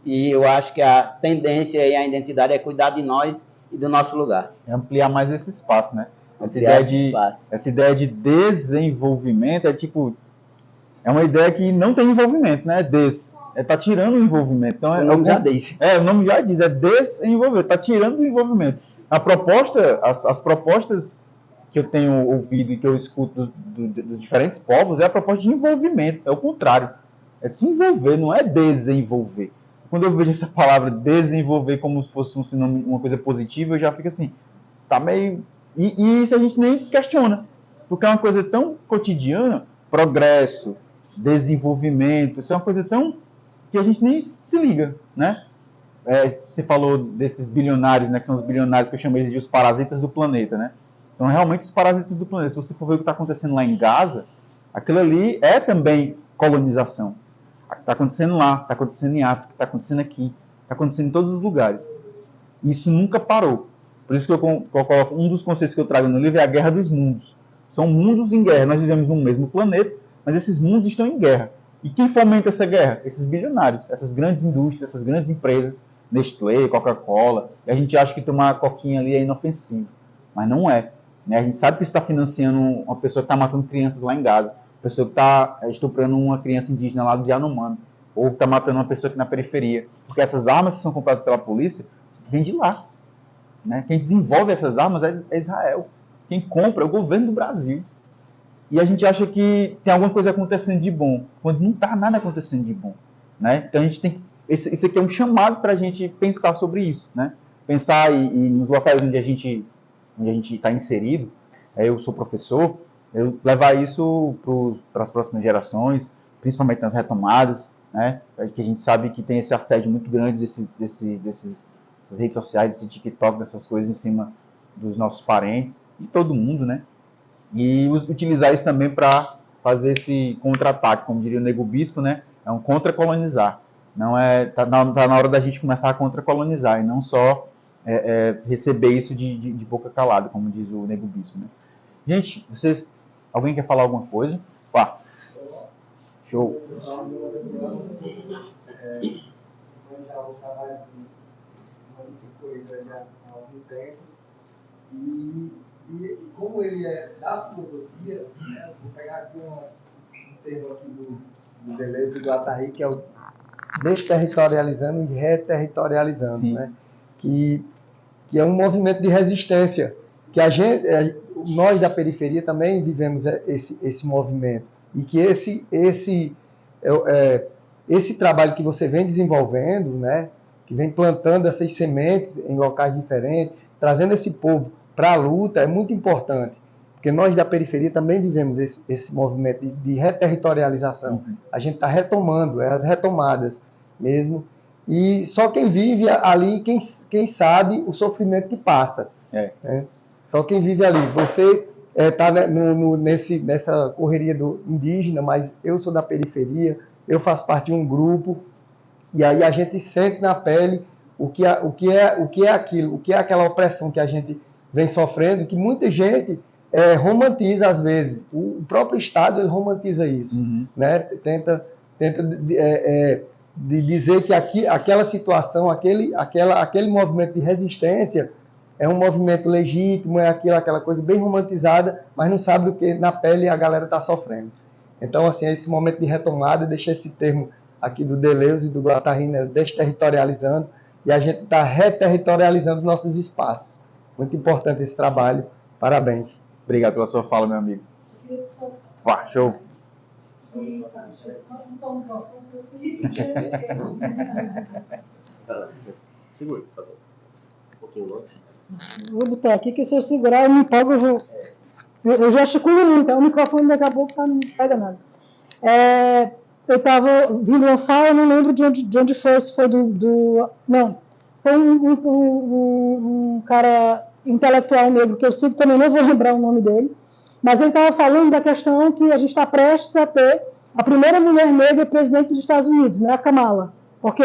e eu acho que a tendência e a identidade é cuidar de nós e do nosso lugar. É ampliar mais esse espaço, né? Essa ideia de desenvolvimento é uma ideia que não tem envolvimento, né? Tá tirando o envolvimento. Então, o nome já diz. O nome já diz, é desenvolver, tá tirando o envolvimento. As propostas que eu tenho ouvido e que eu escuto dos diferentes povos é a proposta de envolvimento, é o contrário. É de se envolver, não é desenvolver. Quando eu vejo essa palavra desenvolver como se fosse um sinônimo, uma coisa positiva, eu já fico assim, tá meio... E isso a gente nem questiona, porque é uma coisa tão cotidiana, progresso, desenvolvimento, isso é uma coisa tão... que a gente nem se liga, né? Você falou desses bilionários, né, que são os bilionários que eu chamo eles de os parasitas do planeta, né? São realmente os parasitas do planeta. Se você for ver o que está acontecendo lá em Gaza, aquilo ali é também colonização. Está acontecendo lá, está acontecendo em África, está acontecendo aqui, está acontecendo em todos os lugares. Isso nunca parou. Por isso que eu coloco, um dos conceitos que eu trago no livro é a guerra dos mundos. São mundos em guerra. Nós vivemos no mesmo planeta, mas esses mundos estão em guerra. E quem fomenta essa guerra? Esses bilionários, essas grandes indústrias, essas grandes empresas, Nestlé, Coca-Cola. E a gente acha que tomar coquinha ali é inofensivo, mas não é. Né? A gente sabe que isso está financiando uma pessoa que está matando crianças lá em Gaza, uma pessoa que está estuprando uma criança indígena lá do Yanomami, ou que está matando uma pessoa aqui na periferia. Porque essas armas que são compradas pela polícia vêm de lá. Né? Quem desenvolve essas armas é Israel. Quem compra é o governo do Brasil. E a gente acha que tem alguma coisa acontecendo de bom, quando não está nada acontecendo de bom. Né? Então a gente tem... Isso aqui é um chamado para a gente pensar sobre isso. Né? Pensar e nos locais onde a gente está inserido. Eu sou professor, levar isso para as próximas gerações, principalmente nas retomadas, né? Que a gente sabe que tem esse assédio muito grande dessas redes sociais, desse TikTok, dessas coisas em cima dos nossos parentes, de todo mundo, né? E utilizar isso também para fazer esse contra-ataque, como diria o Nego Bispo, né? É um contra-colonizar. Não é, tá na hora da gente começar a contra-colonizar e não só receber isso de boca calada, como diz o Nego Bispo, né? Gente, alguém quer falar alguma coisa? Show. E como ele é da filosofia, né, vou pegar aqui um termo aqui do Deleuze e do Guattari, que é o desterritorializando e reterritorializando, né? Que é um movimento de resistência, que nós da periferia também vivemos esse movimento, e que esse trabalho que você vem desenvolvendo, né, que vem plantando essas sementes em locais diferentes, trazendo esse povo para a luta, é muito importante, porque nós da periferia também vivemos esse movimento de reterritorialização. A gente está retomando, as retomadas mesmo, e só quem vive ali, quem sabe o sofrimento que passa. Né? Só quem vive ali. Você está nessa correria do indígena, mas eu sou da periferia, eu faço parte de um grupo, e aí a gente sente na pele o que é aquilo, o que é aquela opressão que a gente vem sofrendo, que muita gente romantiza às vezes. O próprio Estado ele romantiza isso, né? Tenta de dizer que aquela situação, aquele movimento de resistência é um movimento legítimo, é aquela coisa bem romantizada, mas não sabe o que na pele a galera está sofrendo. Então, assim, esse momento de retomada, deixa esse termo aqui do Deleuze e do Guattari, né, desterritorializando, e a gente está reterritorializando nossos espaços. Muito importante esse trabalho. Parabéns. Obrigado pela sua fala, meu amigo. Show. Segura, por favor. Um pouquinho longe. Vou botar aqui, que se eu segurar, eu me empolgo, eu já articulo muito, então o microfone daqui a pouco não pega nada. Eu estava vindo uma fala, não lembro de onde foi, se foi não, foi um cara intelectual negro que eu sigo, também não vou lembrar o nome dele, mas ele estava falando da questão que a gente está prestes a ter a primeira mulher negra presidente dos Estados Unidos, né, a Kamala, porque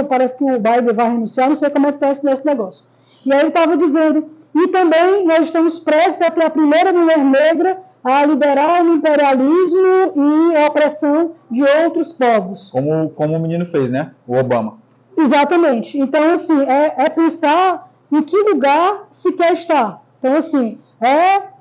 parece que o Biden vai renunciar, não sei como é que está esse negócio. E aí ele estava dizendo, e também nós estamos prestes a ter a primeira mulher negra a liberar o imperialismo e a opressão de outros povos. Como o menino fez, né? O Obama. Exatamente. Então, assim, é pensar em que lugar se quer estar. Então, assim,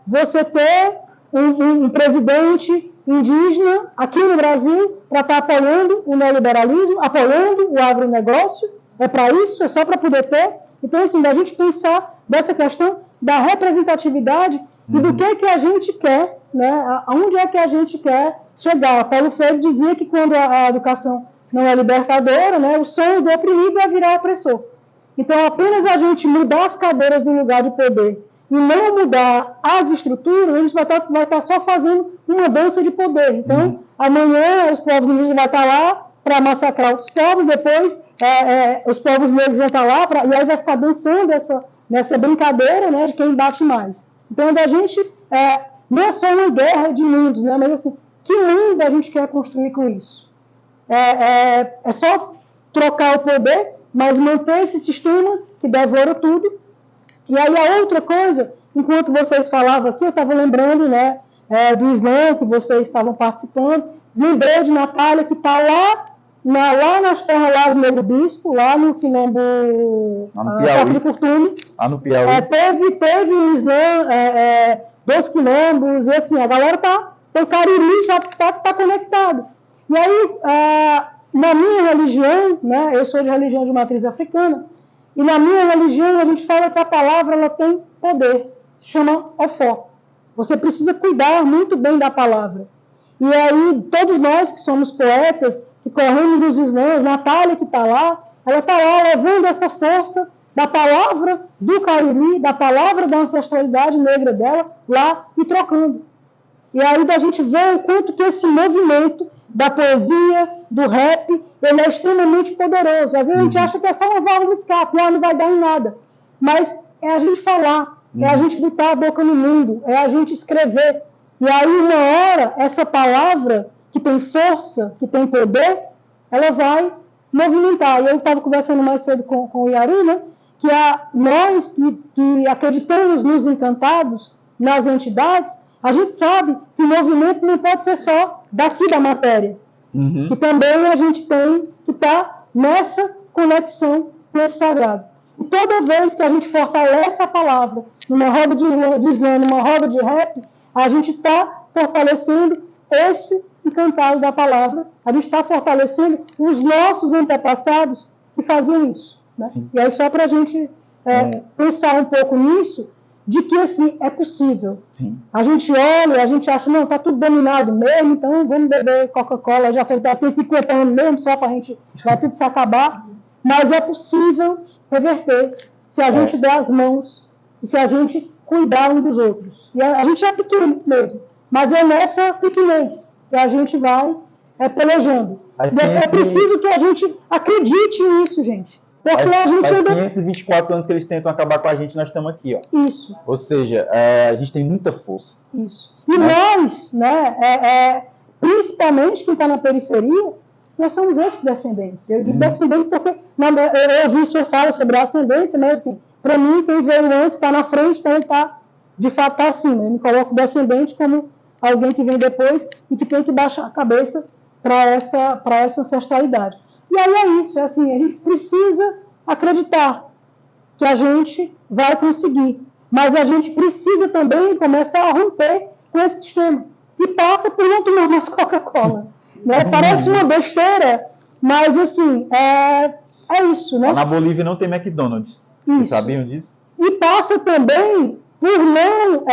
você ter um presidente indígena aqui no Brasil para estar apoiando o neoliberalismo, apoiando o agronegócio. É para isso? É só para poder ter? Então, assim, da gente pensar dessa questão da representatividade e do que a gente quer, né? Aonde é que a gente quer chegar. Paulo Freire dizia que quando a educação não é libertadora, né, o sonho do oprimido é virar opressor. Então, apenas a gente mudar as cadeiras no lugar de poder e não mudar as estruturas, a gente vai estar só fazendo uma dança de poder. Então, amanhã os povos indígenas vão estar lá para massacrar outros povos, depois os povos negros vão estar lá, e aí vai ficar dançando nessa brincadeira, né, de quem bate mais. Então, a gente não é só uma guerra de mundos, né, mas assim, que mundo a gente quer construir com isso? É só trocar o poder, mas manter esse sistema que devora tudo. E aí a outra coisa, enquanto vocês falavam aqui, eu estava lembrando, né, do Islã, que vocês estavam participando, lembrei de Natália, que está lá nas terras lá do Negro Bispo, lá no Quilombo Piauí. Curtume. Lá no Piauí. Teve o Islã dos quilombos, e assim, a galera o Cariri já está conectado. E aí, na minha religião, né, eu sou de religião de matriz africana, e na minha religião a gente fala que a palavra ela tem poder, se chama ofó. Você precisa cuidar muito bem da palavra. E aí, todos nós que somos poetas, que corremos dos islãs, Natália que está lá, ela está lá levando essa força da palavra do Cariri, da palavra da ancestralidade negra dela, lá e trocando. E aí da gente ver o quanto que esse movimento da poesia, do rap, ele é extremamente poderoso. Às vezes a gente acha que é só uma válvula de escape, não vai dar em nada. Mas é a gente falar, é a gente botar a boca no mundo, é a gente escrever. E aí, uma hora, essa palavra, que tem força, que tem poder, ela vai movimentar. E eu estava conversando mais cedo com o Yari, né? Que nós que acreditamos nos encantados, nas entidades, a gente sabe que o movimento não pode ser só daqui da matéria. Que também a gente tem que estar nessa conexão com esse sagrado. E toda vez que a gente fortalece a palavra numa roda de slam, numa roda de rap, a gente está fortalecendo esse encantado da palavra, a gente está fortalecendo os nossos antepassados que faziam isso. Né? E aí, só para a gente pensar um pouco nisso, de que assim, é possível. Sim. A gente olha, a gente acha, não, está tudo dominado mesmo, então vamos beber Coca-Cola, já tem 50 anos mesmo, só para a gente, vai tudo se acabar. Mas é possível reverter se a gente der as mãos e se a gente cuidar um dos outros. E a gente é pequeno mesmo, mas é nessa pequenez que a gente vai pelejando. É preciso que a gente acredite nisso, gente. Porque a gente faz 524 anos que eles tentam acabar com a gente, nós estamos aqui, ó. Isso. Ou seja, a gente tem muita força. Isso. E nós, né, principalmente quem está na periferia, nós somos esses descendentes. Eu digo descendente porque eu ouvi sua fala sobre a ascendência, mas assim, para mim, quem veio antes está na frente, então ele está, de fato, está acima. Eu me coloco descendente como alguém que vem depois e que tem que baixar a cabeça para essa ancestralidade. E aí é isso, é assim, a gente precisa acreditar que a gente vai conseguir, mas a gente precisa também começar a romper com esse sistema. E passa por não tomar mais Coca-Cola. Né? Parece uma besteira, mas assim, é isso, né? Na Bolívia não tem McDonald's. Vocês sabiam disso? E passa também por não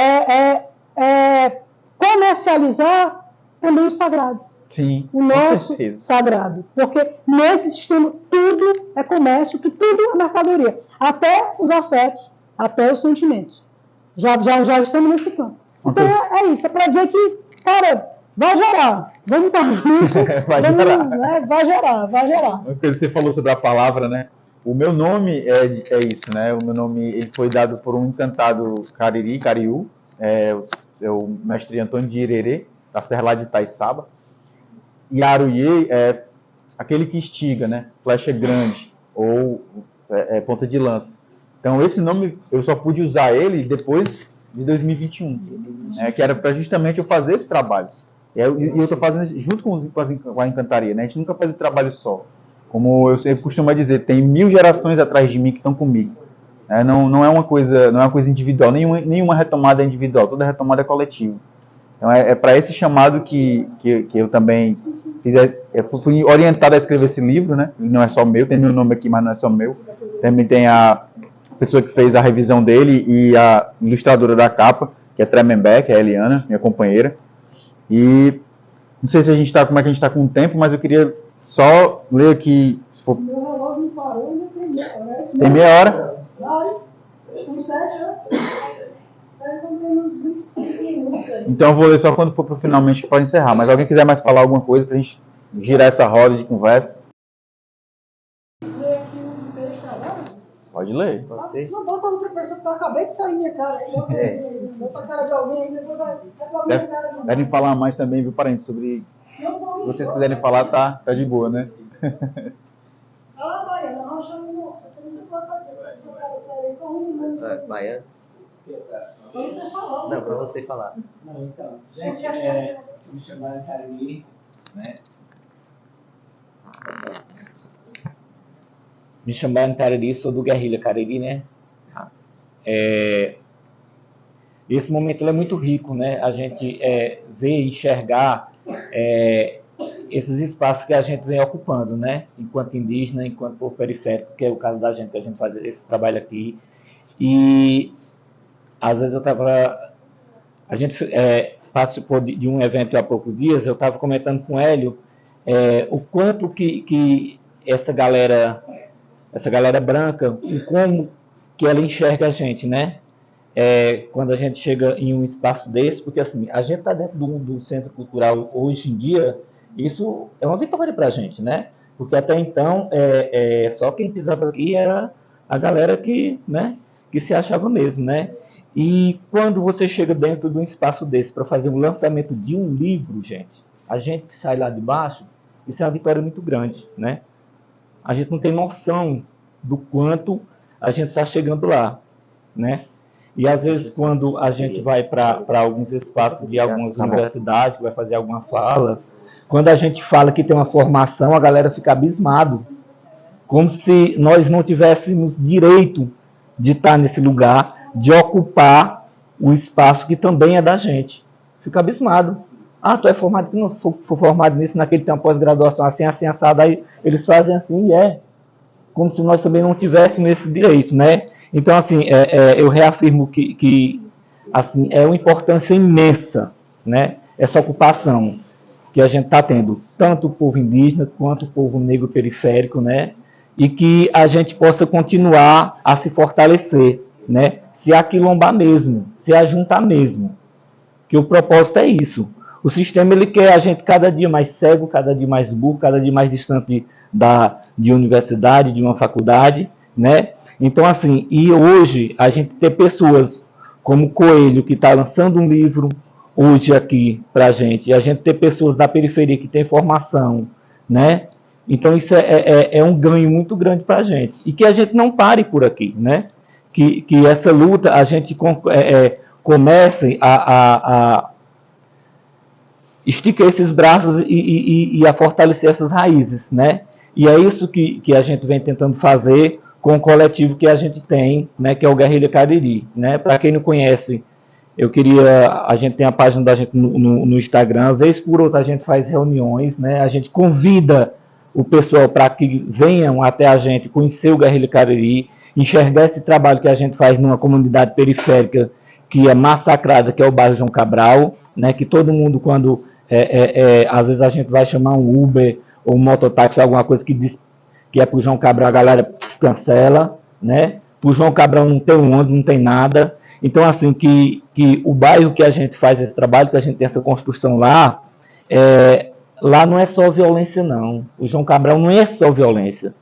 comercializar também o sagrado. Sim, o nosso sagrado. Porque nesse sistema tudo é comércio, tudo é mercadoria. Até os afetos, até os sentimentos. Já estamos nesse campo. Então é isso, é para dizer que, cara, vai gerar. Vamos estar juntos. Vai gerar. Você falou sobre a palavra, né? O meu nome é isso, né? O meu nome ele foi dado por um encantado Cariri, Cariú, o mestre Antônio de Irerê, da Serra lá de Itaiçaba. E Aruiê é aquele que instiga, né? Flecha grande ou ponta de lança. Então esse nome eu só pude usar ele depois de 2021, que era para justamente eu fazer esse trabalho. E eu estou fazendo junto com a Encantaria, né? A gente nunca faz esse trabalho só. Como eu sempre costumo dizer, tem 1000 gerações atrás de mim que estão comigo. Não é uma coisa individual, nenhuma retomada é individual, toda retomada é coletiva. Então é para esse chamado que eu também fui orientado a escrever esse livro, né? Ele não é só meu, tem meu nome aqui, mas não é só meu. Também tem a pessoa que fez a revisão dele e a ilustradora da capa, que é Tremembé, é a Eliana, minha companheira. E não sei se como é que a gente está com o tempo, mas eu queria só ler aqui. Meu relógio não parou, não tem meia hora. Tem meia hora? São 7 horas. Então eu vou ler só quando for para finalmente para encerrar. Mas alguém quiser mais falar alguma coisa para a gente girar essa roda de conversa? Pode ler. Pode ser? Não, bota outra pessoa, porque eu acabei de sair minha cara. Bota a cara de alguém aí, depois vai minha cara de Devem falar mais também, viu, parente? Sobre. Se vocês quiserem falar, tá de boa, né? Baiana, nós chamamos. Baiana? Pra você falar. Não, pra você falar. Não, então, gente, me chamaram Cariri, né? Me chamaram Cariri, sou do Guerrilha Cariri, né? Esse momento é muito rico, né? A gente ver e enxergar esses espaços que a gente vem ocupando, né? Enquanto indígena, enquanto povo periférico, que é o caso da gente, que a gente faz esse trabalho aqui. E às vezes a gente participou de um evento há poucos dias, eu estava comentando com o Hélio o quanto que essa galera essa galera branca, e como que ela enxerga a gente, né? Quando a gente chega em um espaço desse, porque assim, a gente está dentro do centro cultural hoje em dia, isso é uma vitória para a gente, né? Porque até então, só quem pisava aqui era a galera que, né, que se achava mesmo, né? E quando você chega dentro de um espaço desse para fazer um lançamento de um livro, gente, a gente que sai lá de baixo, isso é uma vitória muito grande, né? A gente não tem noção do quanto a gente está chegando lá, né? E às vezes quando a gente vai para alguns espaços de algumas universidades, vai fazer alguma fala, quando a gente fala que tem uma formação, a galera fica abismado, como se nós não tivéssemos direito de estar nesse lugar, de ocupar o espaço que também é da gente. Fica abismado. Ah, tu é formado, que não for formado nisso, naquele tem uma pós-graduação assim, assim, assado, aí eles fazem assim e como se nós também não tivéssemos esse direito, né? Então, assim, eu reafirmo que assim, é uma importância imensa, né? Essa ocupação que a gente está tendo, tanto o povo indígena quanto o povo negro periférico, né? E que a gente possa continuar a se fortalecer, né? Se aquilombar mesmo, se ajuntar mesmo. Que o propósito é isso. O sistema ele quer a gente cada dia mais cego, cada dia mais burro, cada dia mais distante de universidade, de uma faculdade, né? Então, assim, e hoje a gente ter pessoas como Coelho, que está lançando um livro hoje aqui para a gente, e a gente ter pessoas da periferia que tem formação, né? Então, isso é um ganho muito grande para a gente. E que a gente não pare por aqui, né? Que essa luta a gente comece a esticar esses braços e a fortalecer essas raízes, né? E é isso que a gente vem tentando fazer com o coletivo que a gente tem, né? Que é o Guerrilha Cariri, né? Para quem não conhece, a gente tem a página da gente no Instagram, vez por outra a gente faz reuniões, né? A gente convida o pessoal para que venham até a gente conhecer o Guerrilha Cariri, enxergar esse trabalho que a gente faz numa comunidade periférica que é massacrada, que é o bairro João Cabral, né? Que todo mundo, quando às vezes a gente vai chamar um Uber ou um mototáxi, alguma coisa que diz que é para o João Cabral, a galera cancela, né? Para o João Cabral não tem ônibus, não tem nada. Então, assim, que o bairro que a gente faz esse trabalho, que a gente tem essa construção lá, lá não é só violência, não. O João Cabral não é só violência.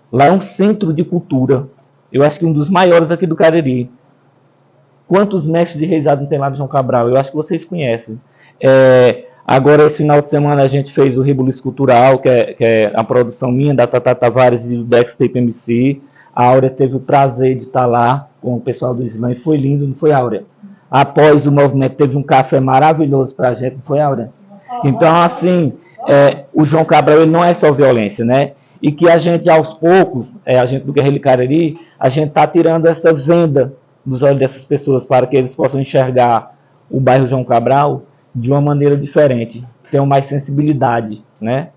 Lá é um centro de cultura. Eu acho que um dos maiores aqui do Cariri. Quantos mestres de reisado não tem lá do João Cabral? Eu acho que vocês conhecem. Agora, esse final de semana, a gente fez o Rebuliço Cultural, que é a produção minha, da Tata Tavares e do Dextape MC. A Áurea teve o prazer de estar lá com o pessoal do Slam. Foi lindo, não foi, Áurea? Após o movimento, teve um café maravilhoso para a gente, não foi, Áurea? Então, assim, o João Cabral ele não é só violência, né? E que a gente, aos poucos, a gente do Guerrilha Cariri, a gente está tirando essa venda dos olhos dessas pessoas para que eles possam enxergar o bairro João Cabral de uma maneira diferente, tenham mais sensibilidade, né?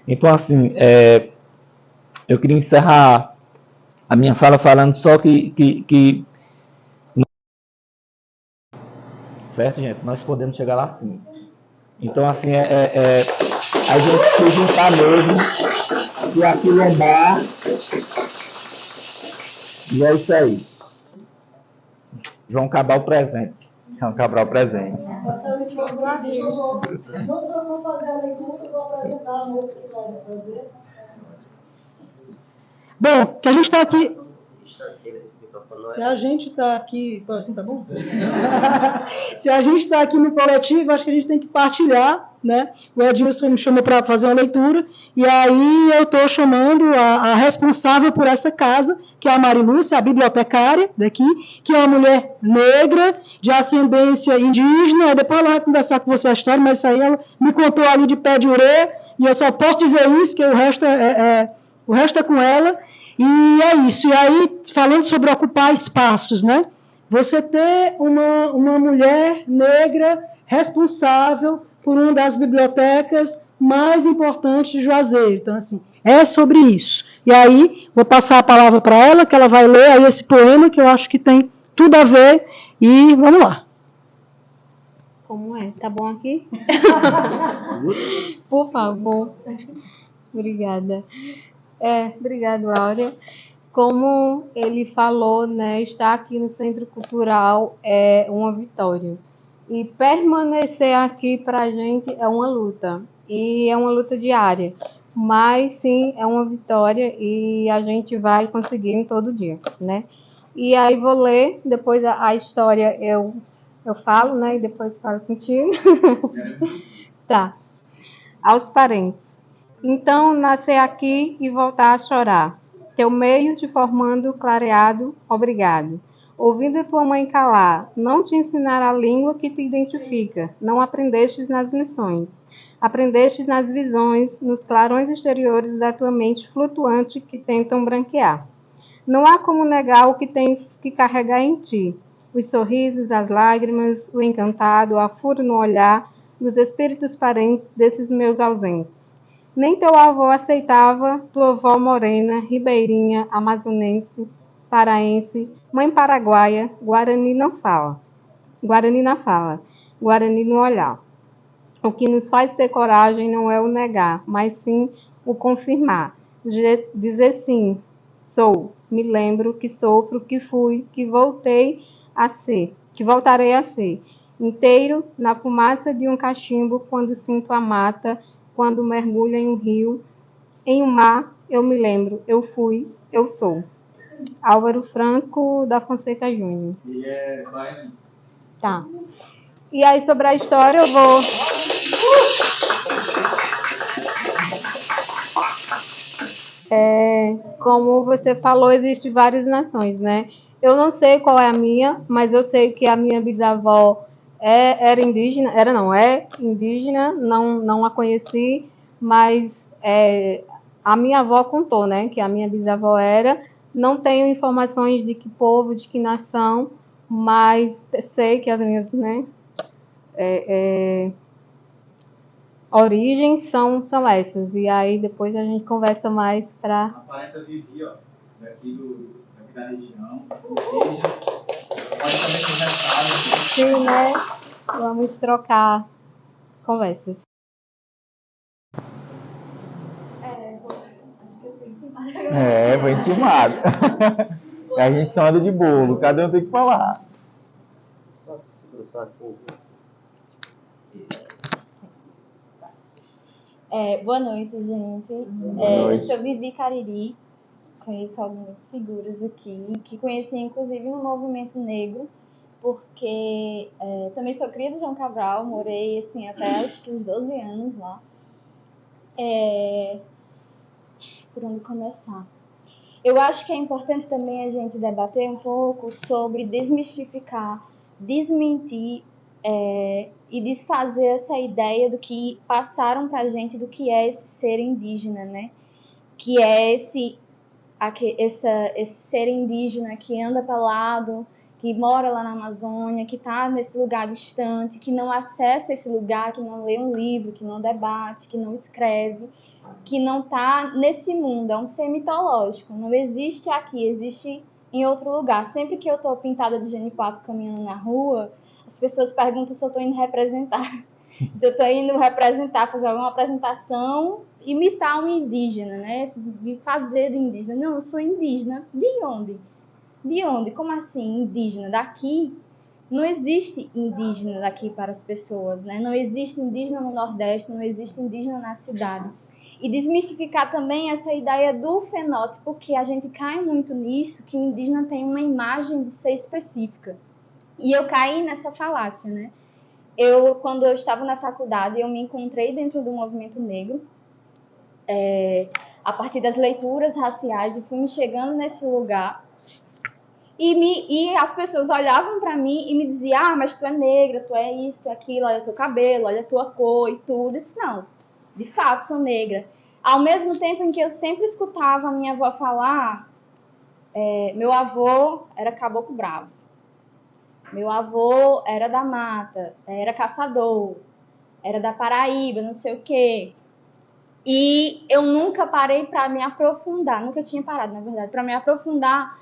Então, assim, eu queria encerrar a minha fala falando só que certo, gente? Nós podemos chegar lá sim. Então, assim, a gente se juntar mesmo, se aquilombar, e é isso aí. João Cabral presente. João Cabral presente. Bom, que a gente está aqui. Se a gente está aqui. Assim, tá bom? Se a gente está aqui no coletivo, acho que a gente tem que partilhar, né? O Edilson me chamou para fazer uma leitura, e aí eu estou chamando a responsável por essa casa, que é a Marilúcia, a bibliotecária daqui, que é uma mulher negra, de ascendência indígena. Depois ela vai conversar com você a história, mas isso aí ela me contou ali de pé de orelha, e eu só posso dizer isso, que o resto é com ela. E é isso. E aí, falando sobre ocupar espaços, né? Você ter uma mulher negra responsável por uma das bibliotecas mais importantes de Juazeiro. Então, assim, é sobre isso. E aí, vou passar a palavra para ela, que ela vai ler aí esse poema, que eu acho que tem tudo a ver. E vamos lá. Como é? Tá bom aqui? Por favor. Obrigada. Obrigado, Áurea. Como ele falou, né, estar aqui no Centro Cultural é uma vitória. E permanecer aqui para a gente é uma luta. E é uma luta diária. Mas, sim, é uma vitória e a gente vai conseguindo todo dia, né? E aí vou ler, depois a história eu falo, né? E depois falo contigo. Tá. Aos parentes. Então, nascer aqui e voltar a chorar. Teu meio te formando clareado, obrigado. Ouvindo tua mãe calar, não te ensinar a língua que te identifica, não aprendestes nas lições. Aprendestes nas visões, nos clarões exteriores da tua mente flutuante que tentam branquear. Não há como negar o que tens que carregar em ti. Os sorrisos, as lágrimas, o encantado, a fúria no olhar dos espíritos parentes desses meus ausentes. Nem teu avô aceitava, tua avó morena, ribeirinha, amazonense, paraense, mãe paraguaia, Guarani não fala. Guarani na fala, Guarani no olhar. O que nos faz ter coragem não é o negar, mas sim o confirmar. Dizer sim, sou, me lembro que sofro, que fui, que voltei a ser, que voltarei a ser. Inteiro na fumaça de um cachimbo, quando sinto a mata, quando mergulho em um rio, em um mar, eu me lembro, eu fui, eu sou. Álvaro Franco da Fonseca Júnior. Tá. E aí, sobre a história, eu vou. Como você falou, existem várias nações, né? Eu não sei qual é a minha, mas eu sei que a minha bisavó era indígena, é indígena, não a conheci, mas a minha avó contou, né, que a minha bisavó era. Não tenho informações de que povo, de que nação, mas sei que as minhas, né, origens são essas. E aí depois a gente conversa mais para. A parenta Vivi, ó, daqui da região, pode também conversar. Sim, né? Vamos trocar conversas. Foi intimado. A gente só anda de bolo, cada um tem que falar. Só assim. Boa noite, gente. Eu sou Vivi Cariri, conheço algumas figuras aqui, que conheci inclusive no movimento negro, porque também sou cria do João Cabral, morei assim, até acho que uns 12 anos lá. Por onde começar? Eu acho que é importante também a gente debater um pouco sobre desmistificar, desmentir e desfazer essa ideia do que passaram para a gente do que é esse ser indígena, né? Que é esse ser indígena que anda pelado, que mora lá na Amazônia, que está nesse lugar distante, que não acessa esse lugar, que não lê um livro, que não debate, que não escreve, que não está nesse mundo, é um ser mitológico, não existe aqui, existe em outro lugar. Sempre que eu estou pintada de genipapo caminhando na rua, as pessoas perguntam se eu estou indo representar. Se eu estou indo representar, fazer alguma apresentação, imitar um indígena, né? Me fazer de indígena. Não, eu sou indígena. De onde? De onde? Como assim indígena? Daqui? Não existe indígena daqui para as pessoas, né? Não existe indígena no Nordeste, não existe indígena na cidade. E desmistificar também essa ideia do fenótipo, que a gente cai muito nisso, que o indígena tem uma imagem de ser específica. E eu caí nessa falácia, né? Quando eu estava na faculdade, eu me encontrei dentro do movimento negro, a partir das leituras raciais, e fui me chegando nesse lugar. E as pessoas olhavam para mim e me diziam, mas tu é negra, tu é isso, tu é aquilo, olha teu cabelo, olha a tua cor e tudo. Eu disse, não, de fato sou negra. Ao mesmo tempo em que eu sempre escutava a minha avó falar, meu avô era caboclo bravo. Meu avô era da mata, era caçador, era da Paraíba, não sei o quê. E eu nunca parei para me aprofundar, nunca tinha parado, na verdade, para me aprofundar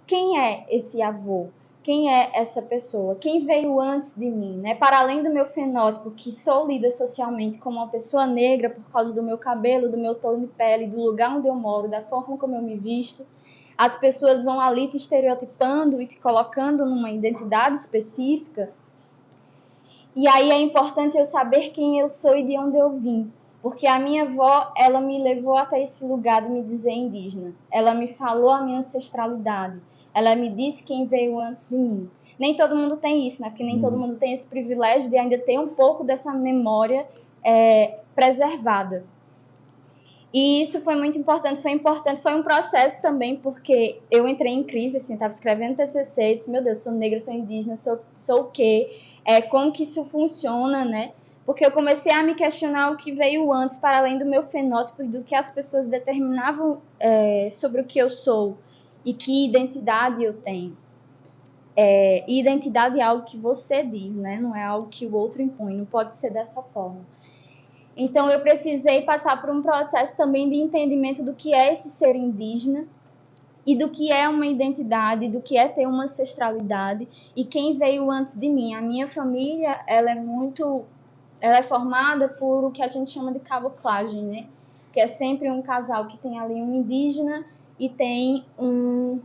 quem é esse avô, quem é essa pessoa, quem veio antes de mim, né? Para além do meu fenótipo, que sou lida socialmente como uma pessoa negra por causa do meu cabelo, do meu tom de pele, do lugar onde eu moro, da forma como eu me visto, as pessoas vão ali te estereotipando e te colocando numa identidade específica. E aí é importante eu saber quem eu sou e de onde eu vim. Porque a minha avó, ela me levou até esse lugar de me dizer indígena. Ela me falou a minha ancestralidade. Ela me disse quem veio antes de mim. Nem todo mundo tem isso, né? Porque nem todo mundo tem esse privilégio de ainda ter um pouco dessa memória preservada. E isso foi muito importante, foi um processo também, porque eu entrei em crise, assim, estava escrevendo TCC, disse, meu Deus, sou negra, sou indígena, sou o quê? Como que isso funciona, né? Porque eu comecei a me questionar o que veio antes, para além do meu fenótipo e do que as pessoas determinavam sobre o que eu sou e que identidade eu tenho. E identidade é algo que você diz, né? Não é algo que o outro impõe, não pode ser dessa forma. Então, eu precisei passar por um processo também de entendimento do que é esse ser indígena e do que é uma identidade, do que é ter uma ancestralidade e quem veio antes de mim. A minha família, ela é formada por o que a gente chama de caboclagem, né? Que é sempre um casal que tem ali um indígena e tem um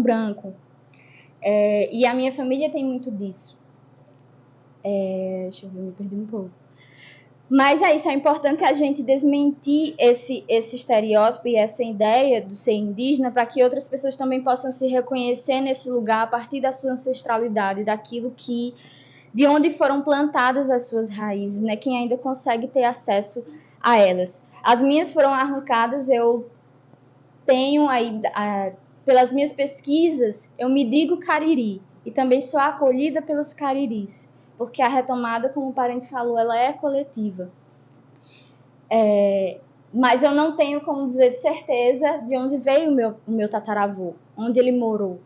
branco. E a minha família tem muito disso. Deixa eu ver, me perdi um pouco. Mas é isso, é importante a gente desmentir esse estereótipo e essa ideia do ser indígena para que outras pessoas também possam se reconhecer nesse lugar a partir da sua ancestralidade, daquilo de onde foram plantadas as suas raízes, né? Quem ainda consegue ter acesso a elas. As minhas foram arrancadas, eu tenho aí, pelas minhas pesquisas, eu me digo cariri e também sou acolhida pelos cariris. Porque a retomada, como o parente falou, ela é coletiva. Mas eu não tenho como dizer de certeza de onde veio o meu tataravô, onde ele morou,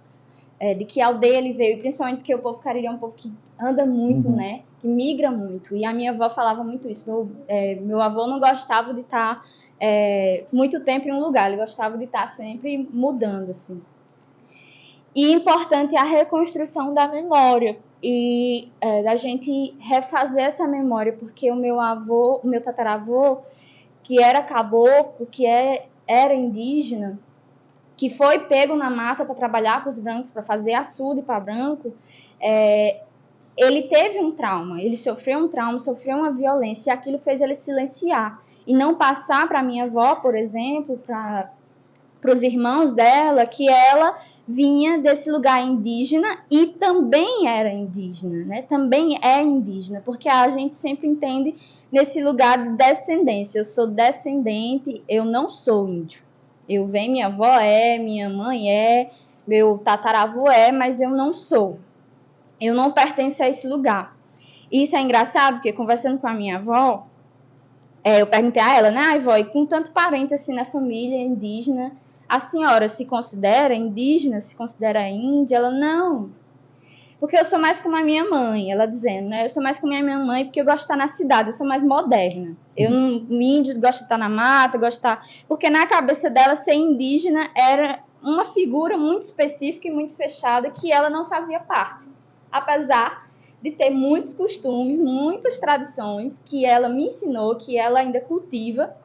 de que aldeia ele veio, principalmente porque o povo cariri é um povo que anda muito, né? Que migra muito. E a minha avó falava muito isso. Meu avô não gostava de estar muito tempo em um lugar, ele gostava de estar sempre mudando, assim. E importante a reconstrução da memória, e da gente refazer essa memória, porque o meu tataravô, que era caboclo, que era indígena, que foi pego na mata para trabalhar com os brancos, para fazer açude para branco, ele teve um trauma, ele sofreu um trauma, sofreu uma violência, e aquilo fez ele silenciar, e não passar para minha avó, por exemplo, para os irmãos dela, que ela vinha desse lugar indígena e também era indígena, né? Também é indígena, porque a gente sempre entende nesse lugar de descendência. Eu sou descendente, eu não sou índio. Minha avó minha mãe meu tataravô mas eu não sou. Eu não pertenço a esse lugar. E isso é engraçado, porque conversando com a minha avó, eu perguntei a ela, né, avó, e com tanto parente assim na família indígena, a senhora se considera indígena, se considera índia? Ela, não, porque eu sou mais como a minha mãe, ela dizendo, né? Eu sou mais como a minha mãe porque eu gosto de estar na cidade, eu sou mais moderna. Índio gosta de estar na mata, gosta de estar... Porque na cabeça dela, ser indígena era uma figura muito específica e muito fechada que ela não fazia parte. Apesar de ter muitos costumes, muitas tradições que ela me ensinou, que ela ainda cultiva.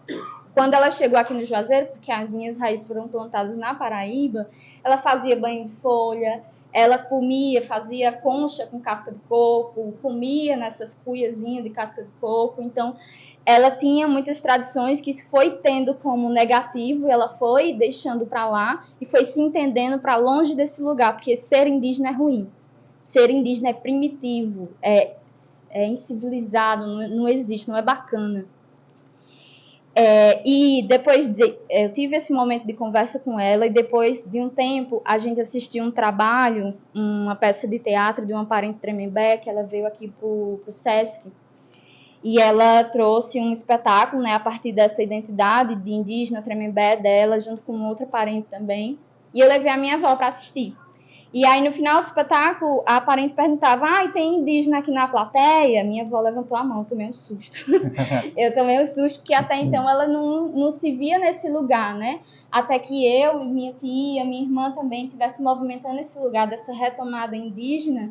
Quando ela chegou aqui no Juazeiro, porque as minhas raízes foram plantadas na Paraíba, ela fazia banho de folha, ela comia, fazia concha com casca de coco, comia nessas cuiazinhas de casca de coco. Então, ela tinha muitas tradições que foi tendo como negativo, ela foi deixando para lá e foi se entendendo para longe desse lugar, porque ser indígena é ruim. Ser indígena é primitivo, é incivilizado, não existe, não é bacana. E depois eu tive esse momento de conversa com ela, e depois de um tempo a gente assistiu um trabalho, uma peça de teatro de uma parente Tremembé, que ela veio aqui pro Sesc, e ela trouxe um espetáculo, né, a partir dessa identidade de indígena Tremembé dela, junto com outra parente também, e eu levei a minha avó para assistir. E aí, no final do espetáculo, a parente perguntava, e tem indígena aqui na plateia? Minha avó levantou a mão, eu tomei um susto. Eu tomei um susto, porque até então ela não se via nesse lugar, né? Até que eu e minha tia, minha irmã também estivessem movimentando esse lugar dessa retomada indígena,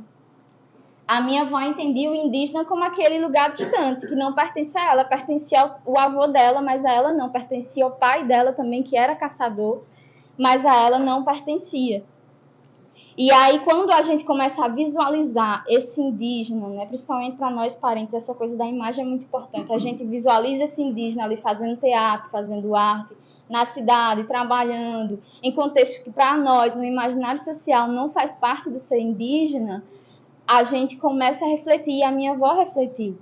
a minha avó entendia o indígena como aquele lugar distante, que não pertencia a ela, pertencia ao avô dela, mas a ela não, pertencia ao pai dela também, que era caçador, mas a ela não pertencia. E aí, quando a gente começa a visualizar esse indígena, né, principalmente para nós parentes, essa coisa da imagem é muito importante. A gente visualiza esse indígena ali fazendo teatro, fazendo arte, na cidade, trabalhando, em contexto que para nós, no imaginário social, não faz parte do ser indígena, a gente começa a refletir, e a minha avó refletiu.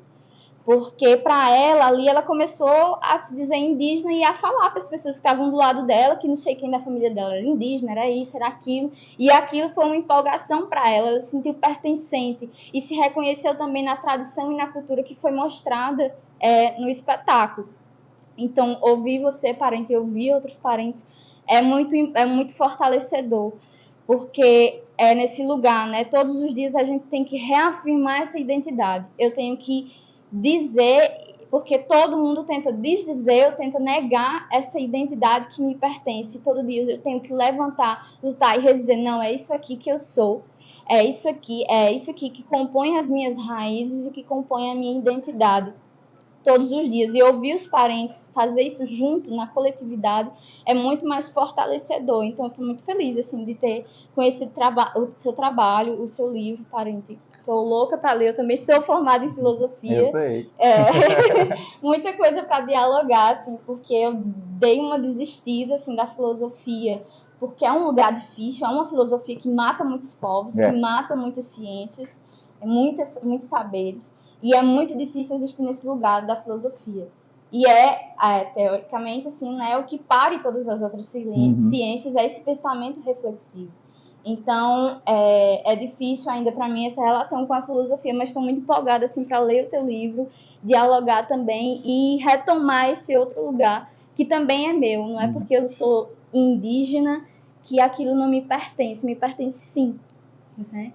Porque para ela ali, ela começou a se dizer indígena e a falar para as pessoas que estavam do lado dela, que não sei quem da família dela era indígena, era isso, era aquilo. E aquilo foi uma empolgação para ela, ela se sentiu pertencente e se reconheceu também na tradição e na cultura que foi mostrada no espetáculo. Então, ouvir você, parente, e ouvir outros parentes é muito fortalecedor, porque é nesse lugar, né? Todos os dias a gente tem que reafirmar essa identidade. Eu tenho que dizer, porque todo mundo tenta desdizer, tenta negar essa identidade que me pertence. Todo dia eu tenho que levantar, lutar e redizer, não, é isso aqui que eu sou, é isso aqui que compõe as minhas raízes e que compõe a minha identidade. Todos os dias. E ouvir os parentes fazer isso junto, na coletividade, é muito mais fortalecedor. Então, eu estou muito feliz, assim, de ter conhecido o seu trabalho, o seu livro, parente. Estou louca para ler. Eu também sou formada em filosofia. Eu sei. Muita coisa para dialogar, assim, porque eu dei uma desistida, assim, da filosofia, porque é um lugar difícil, é uma filosofia que mata muitos povos, que mata muitas ciências, muitos saberes. E é muito difícil existir nesse lugar da filosofia. E teoricamente, assim, né, o que pare todas as outras ciências é esse pensamento reflexivo. Então, é difícil ainda para mim essa relação com a filosofia, mas estou muito empolgada assim, para ler o teu livro, dialogar também e retomar esse outro lugar, que também é meu. Não é porque eu sou indígena que aquilo não me pertence sim. Né?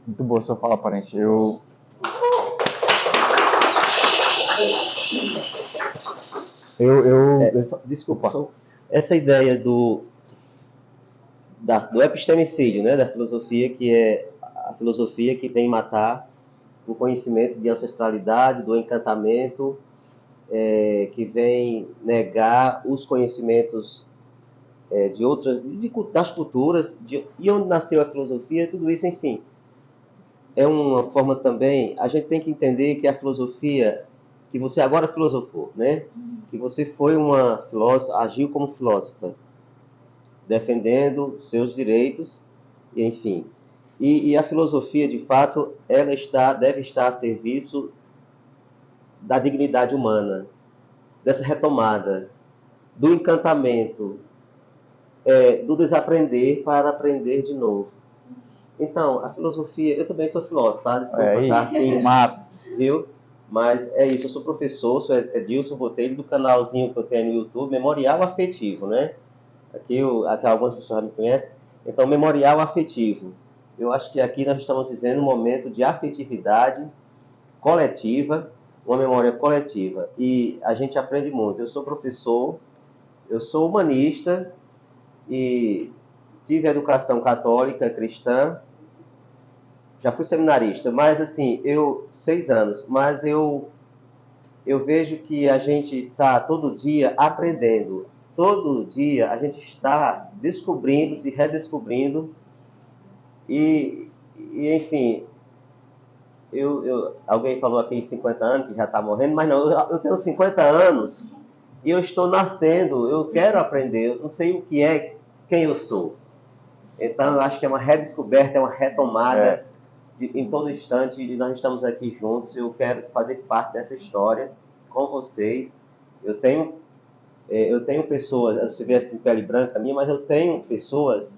Muito boa a sua fala, parente. Desculpa. Essa ideia do epistemicídio, né, da filosofia, que é a filosofia que vem matar o conhecimento de ancestralidade, do encantamento, que vem negar os conhecimentos das culturas, e onde nasceu a filosofia, tudo isso, enfim. É uma forma também, a gente tem que entender que a filosofia, que você agora filosofou, né? Que você foi uma filósofa, agiu como filósofa, defendendo seus direitos, enfim. E a filosofia, de fato, ela deve estar a serviço da dignidade humana, dessa retomada, do encantamento, do desaprender para aprender de novo. Então, a filosofia, eu também sou filósofo, tá? Desculpa, tá? Sim, mas, viu? Mas é isso, eu sou professor, sou Edilson Botelho, do canalzinho que eu tenho no YouTube, Memorial Afetivo, né? Aqui algumas pessoas já me conhecem. Então, Memorial Afetivo. Eu acho que aqui nós estamos vivendo um momento de afetividade coletiva, uma memória coletiva. E a gente aprende muito. Eu sou professor, eu sou humanista e tive educação católica, cristã, já fui seminarista, mas assim, 6 anos, mas eu vejo que a gente está todo dia aprendendo, todo dia a gente está descobrindo, se redescobrindo, e enfim, alguém falou aqui em 50 anos, que já está morrendo, mas não, eu tenho 50 anos, e eu estou nascendo, eu quero aprender, eu não sei o que é, quem eu sou. Então, eu acho que é uma redescoberta, é uma retomada em todo instante, e nós estamos aqui juntos. Eu quero fazer parte dessa história com vocês. Eu tenho pessoas, você vê assim, pele branca minha, mas eu tenho pessoas,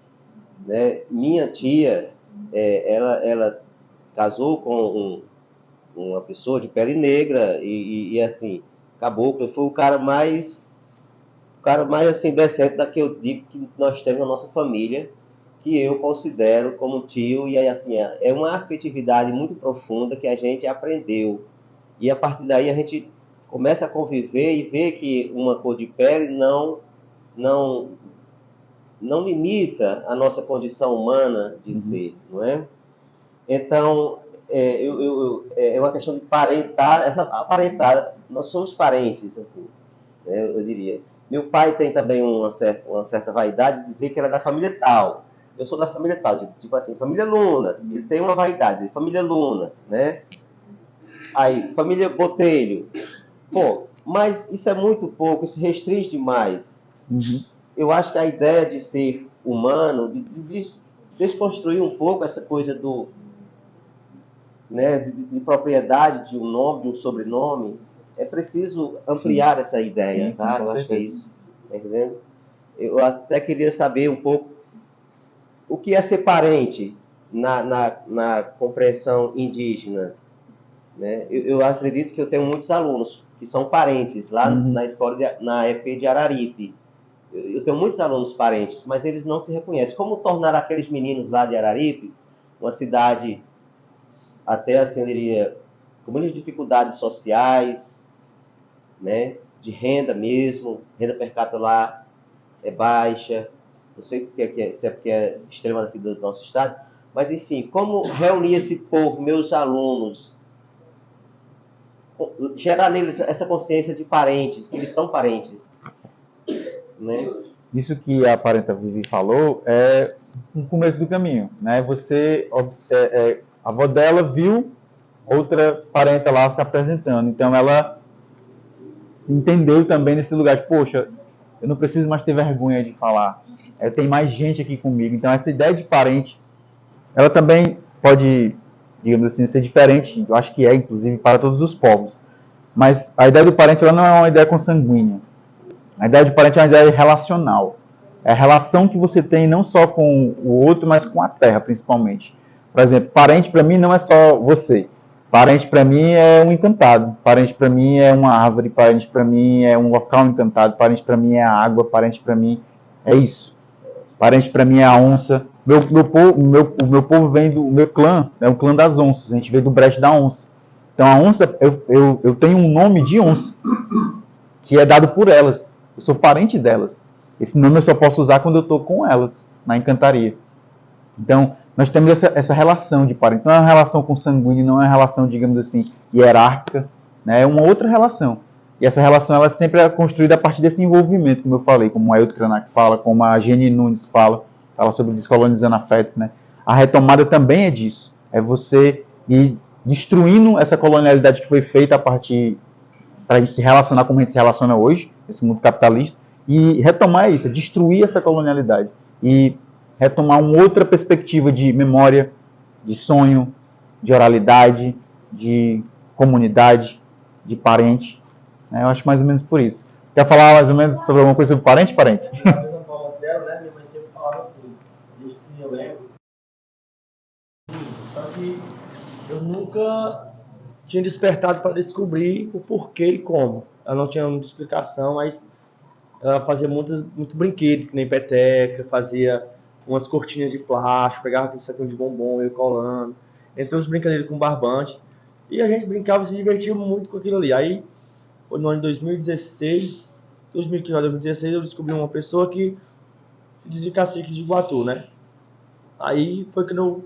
né? Minha tia, ela casou com uma pessoa de pele negra e assim, caboclo, foi o cara mais assim, decente da que eu digo que nós temos na nossa família, que eu considero como tio, e aí, assim, é uma afetividade muito profunda que a gente aprendeu. E a partir daí a gente começa a conviver e ver que uma cor de pele não limita a nossa condição humana de ser, não é? Então, é uma questão de parentar, essa aparentada, nós somos parentes, assim, né, eu diria. Meu pai tem também uma certa vaidade de dizer que era da família tal. Eu sou da família tal, tipo assim, família Luna. Ele tem uma vaidade, família Luna, né? Aí, família Botelho. Pô, mas isso é muito pouco, isso restringe demais. Eu acho que a ideia de ser humano, de desconstruir um pouco essa coisa de propriedade de um nome, de um sobrenome, é preciso ampliar essa ideia, tá? Eu acho que é isso. Tá entendendo? Eu até queria saber um pouco o que é ser parente na compreensão indígena. Né? Eu acredito que eu tenho muitos alunos que são parentes lá na escola, na EP de Araripe. Eu tenho muitos alunos parentes, mas eles não se reconhecem. Como tornar aqueles meninos lá de Araripe, uma cidade até, assim, eu diria, com muitas dificuldades sociais, né? De renda mesmo, renda per capita lá é baixa, não sei se é porque é extrema aqui do nosso estado, mas enfim, como reunir esse povo, meus alunos, gerar neles essa consciência de parentes, que eles são parentes, né? Isso que a parenta Vivi falou é no começo do caminho, né? A avó dela viu outra parenta lá se apresentando, então ela se entendeu também nesse lugar de, poxa, eu não preciso mais ter vergonha de falar, tem mais gente aqui comigo. Então essa ideia de parente, ela também pode, digamos assim, ser diferente, eu acho que é, inclusive, para todos os povos. Mas a ideia do parente, ela não é uma ideia consanguínea. A ideia de parente é uma ideia relacional. É a relação que você tem não só com o outro, mas com a terra, principalmente. Por exemplo, parente para mim não é só você. Parente para mim é um encantado. Parente para mim é uma árvore. Parente para mim é um local encantado. Parente para mim é a água. Parente para mim é isso. Parente para mim é a onça. O meu povo vem do meu clã, é o clã das onças. A gente veio do breche da onça. Então a onça, eu tenho um nome de onça, que é dado por elas. Eu sou parente delas. Esse nome eu só posso usar quando eu estou com elas, na encantaria. Então, nós temos essa relação de parente. Não é uma relação consanguínea, não é uma relação, digamos assim, hierárquica. Né? É uma outra relação. E essa relação ela sempre é construída a partir desse envolvimento, como eu falei, como o Ailton Krenak fala, como a Jenny Nunes fala sobre descolonizando afetos. Né? A retomada também é disso. É você ir destruindo essa colonialidade que foi feita a partir para a gente se relacionar como a gente se relaciona hoje, esse mundo capitalista, e retomar isso, destruir essa colonialidade e retomar uma outra perspectiva de memória, de sonho, de oralidade, de comunidade, de parente. Né? Eu acho mais ou menos por isso. Quer falar mais ou menos sobre alguma coisa sobre parente? Da mesma forma dela, né? Minha mãe sempre falava assim, desde que eu lembro. Só que eu nunca tinha despertado para descobrir o porquê e como. Ela não tinha muita explicação, mas ela fazia muito brinquedo, que nem peteca, fazia umas cortinhas de plástico, pegava aquele saquinho de bombom, ia colando, entre uns brincadeiros com barbante, e a gente brincava e se divertia muito com aquilo ali. Aí, no ano de 2016, 2016, eu descobri uma pessoa que se dizia cacique de Iguatu, né? Aí foi que eu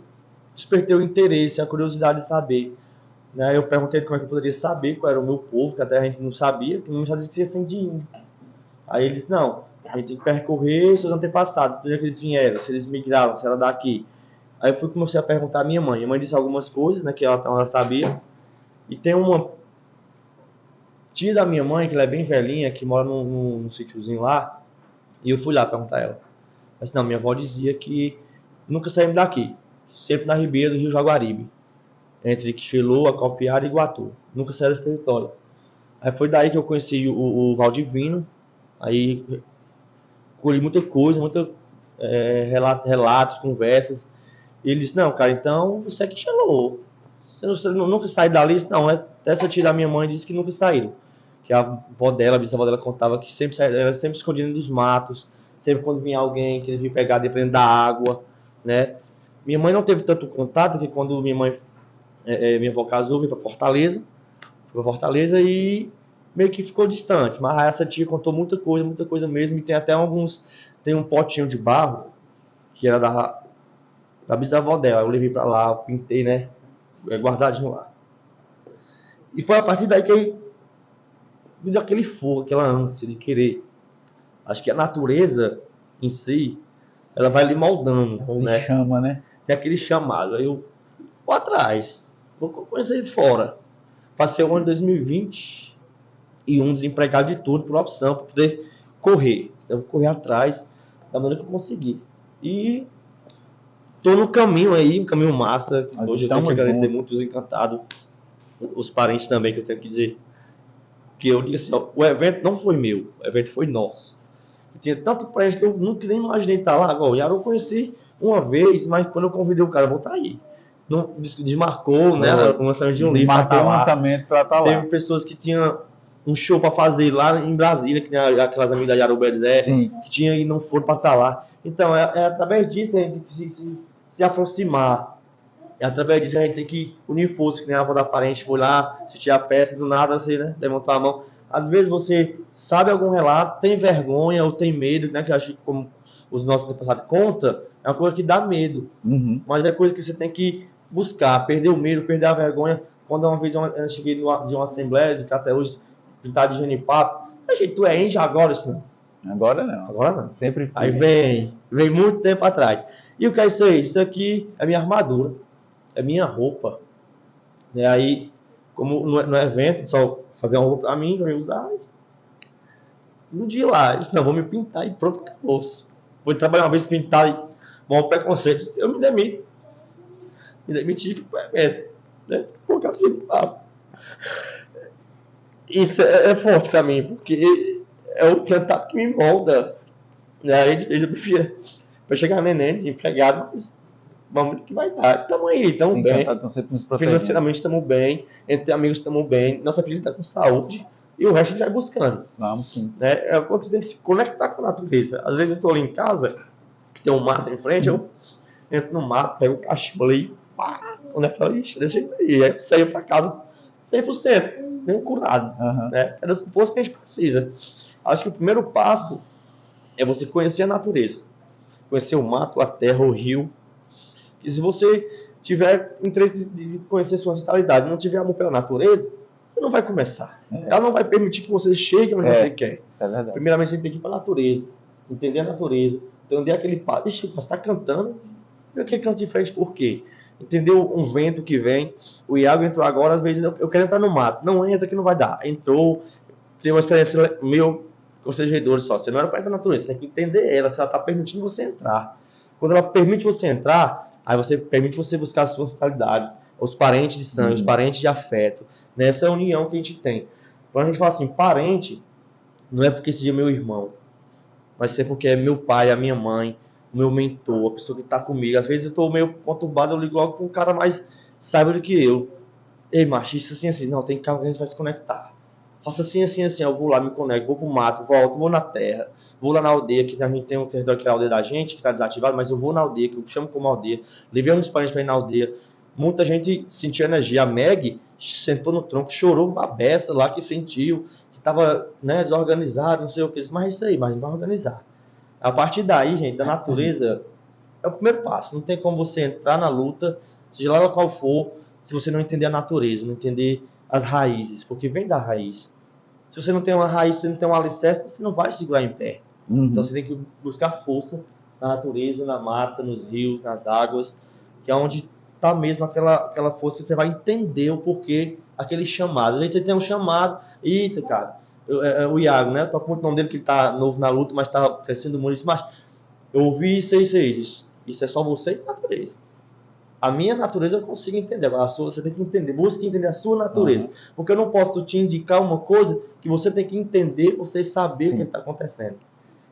despertei o interesse, a curiosidade de saber. Né? Eu perguntei como é que eu poderia saber qual era o meu povo, que até a gente não sabia, porque não sabia que ia ser de índio. Aí ele disse, não, a gente tem que percorrer seus antepassados, onde é que eles vieram, se eles migraram, se era daqui. Aí eu comecei a perguntar à minha mãe. Minha mãe disse algumas coisas, né, que ela sabia. E tem uma tia da minha mãe, que ela é bem velhinha, que mora num sítiozinho lá, e eu fui lá perguntar a ela. Mas não, minha avó dizia que nunca saímos daqui, sempre na ribeira do Rio Jaguaribe, entre Quixelô, Acopiara e Iguatu. Nunca saíram desse território. Aí foi daí que eu conheci o Valdivino. Aí colhi muita coisa, relatos, conversas. E ele disse, não, cara, então você é Quixelô. Você nunca saiu dali? Não, essa tia da minha mãe disse que nunca saíram. Que a avó dela, a bisavó dela contava que sempre saíram, ela sempre escondida dos matos. Sempre quando vinha alguém que eles vinham pegar dentro da água. né? Minha mãe não teve tanto contato, porque quando minha avó casou, veio para Fortaleza e meio que ficou distante. Mas essa tia contou muita coisa mesmo, e tem até tem um potinho de barro, que era da bisavó dela, eu levei para lá, pintei, né, guardadinho lá. E foi a partir daí que me deu aquele fogo, aquela ânsia de querer. Acho que a natureza em si, ela vai lhe moldando, né? Chama, né? Tem aquele chamado. Aí eu vou atrás, vou conhecer fora. Passei o ano de 2020 e desempregado de tudo por opção, para poder correr. Eu vou correr atrás da maneira que eu conseguir. E tô no caminho aí, um caminho massa. Hoje eu tenho que agradecer muito os encantados, os parentes também, que eu tenho que dizer. Que eu digo assim, ó, o evento não foi meu, o evento foi nosso. Tinha tanto parente que eu nunca nem imaginei estar lá. Agora, o Yara eu conheci uma vez, mas quando eu convidei o cara, eu vou estar aí. Não, desmarcou, né? O lançamento de um livro. Marcou o lançamento para estar lá. Teve pessoas que tinham um show para fazer lá em Brasília, que tem aquelas amigas da Yara Bezé, que tinha e não foram para estar lá. Então, é através disso a gente tem que se aproximar. É através disso a gente tem que unir forças, que nem a avó da parente foi lá, assistir a peça, do nada você, né, levantar a mão. Às vezes você sabe algum relato, tem vergonha ou tem medo, né, que eu acho que como os nossos antepassados contam, é uma coisa que dá medo. Mas é coisa que você tem que buscar, perder o medo, perder a vergonha. Quando uma vez eu cheguei de uma assembleia de Crateús, pintado de genipapo, gente, tu é índio agora, isso não? Agora não. Agora não. Sempre fui. Aí vem muito tempo atrás. E o que é isso aí? Isso aqui é minha armadura, é minha roupa. E aí, como no evento, só fazer uma roupa pra mim, pra eu usar. No dia lá, eles não, vou me pintar e pronto, acabou. Vou trabalhar uma vez pintado e um preconceito. Eu me demito. Me demiti pro evento. Né? Por causa de papo. Isso é forte pra mim, porque é o cantado que me molda. Né? Ele prefiro pra chegar a neném, desempregado, mas vamos ver o que vai dar. Estamos aí, estamos bem. Financeiramente estamos bem, entre amigos estamos bem, nossa filha está com saúde e o resto a gente vai buscando. Vamos sim. Né? Quando você tem que se conectar com a natureza. Às vezes eu estou ali em casa, que tem um mato em frente, eu entro no mato, pego o cachimbo ali, pá, quando é que eu desse jeito aí. Aí eu saio para casa 100%, nem curado. Né? É dessa força que a gente precisa. Acho que o primeiro passo é você conhecer a natureza. Conhecer o mato, a terra, o rio. E se você tiver interesse de conhecer sua ancestralidade, não tiver amor pela natureza, você não vai começar. Ela não vai permitir que você chegue onde você quer. Isso é verdade. Primeiramente, você tem que ir para a natureza, entender a natureza, entender aquele passo. Ixi, você está cantando, eu quero cantar de frente por quê? Entendeu um vento que vem. O Iago entrou agora, às vezes eu quero entrar no mato. Não entra que não vai dar. Entrou, tem uma experiência meu com os regedores só. Você não era para entrar na natureza, você tem que entender ela, se ela está permitindo você entrar. Quando ela permite você entrar, aí você permite você buscar a sua ancestralidade, os parentes de sangue, os parentes de afeto. Nessa união que a gente tem. Quando a gente fala assim, parente, não é porque seja meu irmão, mas é porque é meu pai, a minha mãe, o meu mentor, a pessoa que está comigo. Às vezes eu estou meio conturbado, eu ligo logo para um cara mais sábio do que eu. Ei, macho, isso assim, não, tem calma que a gente vai se conectar. Faça assim, eu vou lá, me conecto, vou pro mato, volto, vou na terra, vou lá na aldeia, que a gente tem um território que é a aldeia da gente, que está desativado, mas eu vou na aldeia, que eu chamo como aldeia. Levei um dos parentes para ir na aldeia. Muita gente sentiu energia. A Meg sentou no tronco, chorou uma beça lá, que sentiu, que estava, né, desorganizado, não sei o que. Mas é isso aí, mas a gente vai organizar. A partir daí, gente, a natureza é o primeiro passo. Não tem como você entrar na luta, seja lá qual for, se você não entender a natureza, não entender as raízes, porque vem da raiz. Se você não tem uma raiz, se você não tem um alicerce, você não vai segurar em pé. Então você tem que buscar força na natureza, na mata, nos rios, nas águas, que é onde está mesmo aquela força que você vai entender o porquê, aquele chamado. A gente tem um chamado, eita, cara, o Iago, né? Eu toco muito o nome dele, que ele está novo na luta, mas está crescendo muito. Mas eu ouvi isso. Isso é só você e a natureza. A minha natureza eu consigo entender, agora a sua você tem que entender, busque entender a sua natureza. Porque eu não posso te indicar uma coisa que você tem que entender, você saber o que está acontecendo.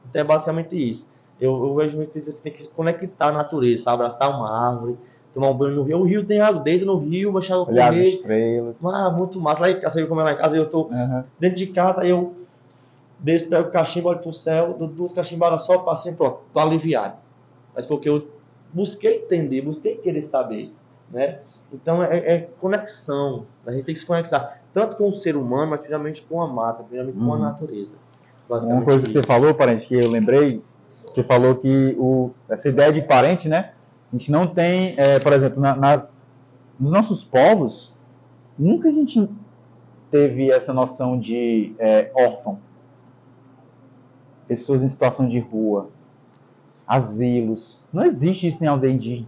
Então é basicamente isso. Eu vejo que você tem que se conectar à natureza, sabe? Abraçar uma árvore, tomar um banho no rio. O rio tem água, dentro no rio, baixar o olhar as estrelas. Muito massa. Lá em casa, eu comer lá em casa, eu estou dentro de casa, aí eu desço, pego o cachimbo, olho pro céu, dou duas cachimbadas só, passei, pronto, tô aliviado. Mas porque eu busquei entender, busquei querer saber, né? Então é conexão, a gente tem que se conectar, tanto com o ser humano, mas principalmente com a mata, principalmente com a natureza. Uma coisa que você falou, parente, que eu lembrei, você falou que essa ideia de parente, né? A gente não tem, por exemplo, nos nossos povos, nunca a gente teve essa noção de órfão. Pessoas em situação de rua, asilos. Não existe isso em aldeia indígena.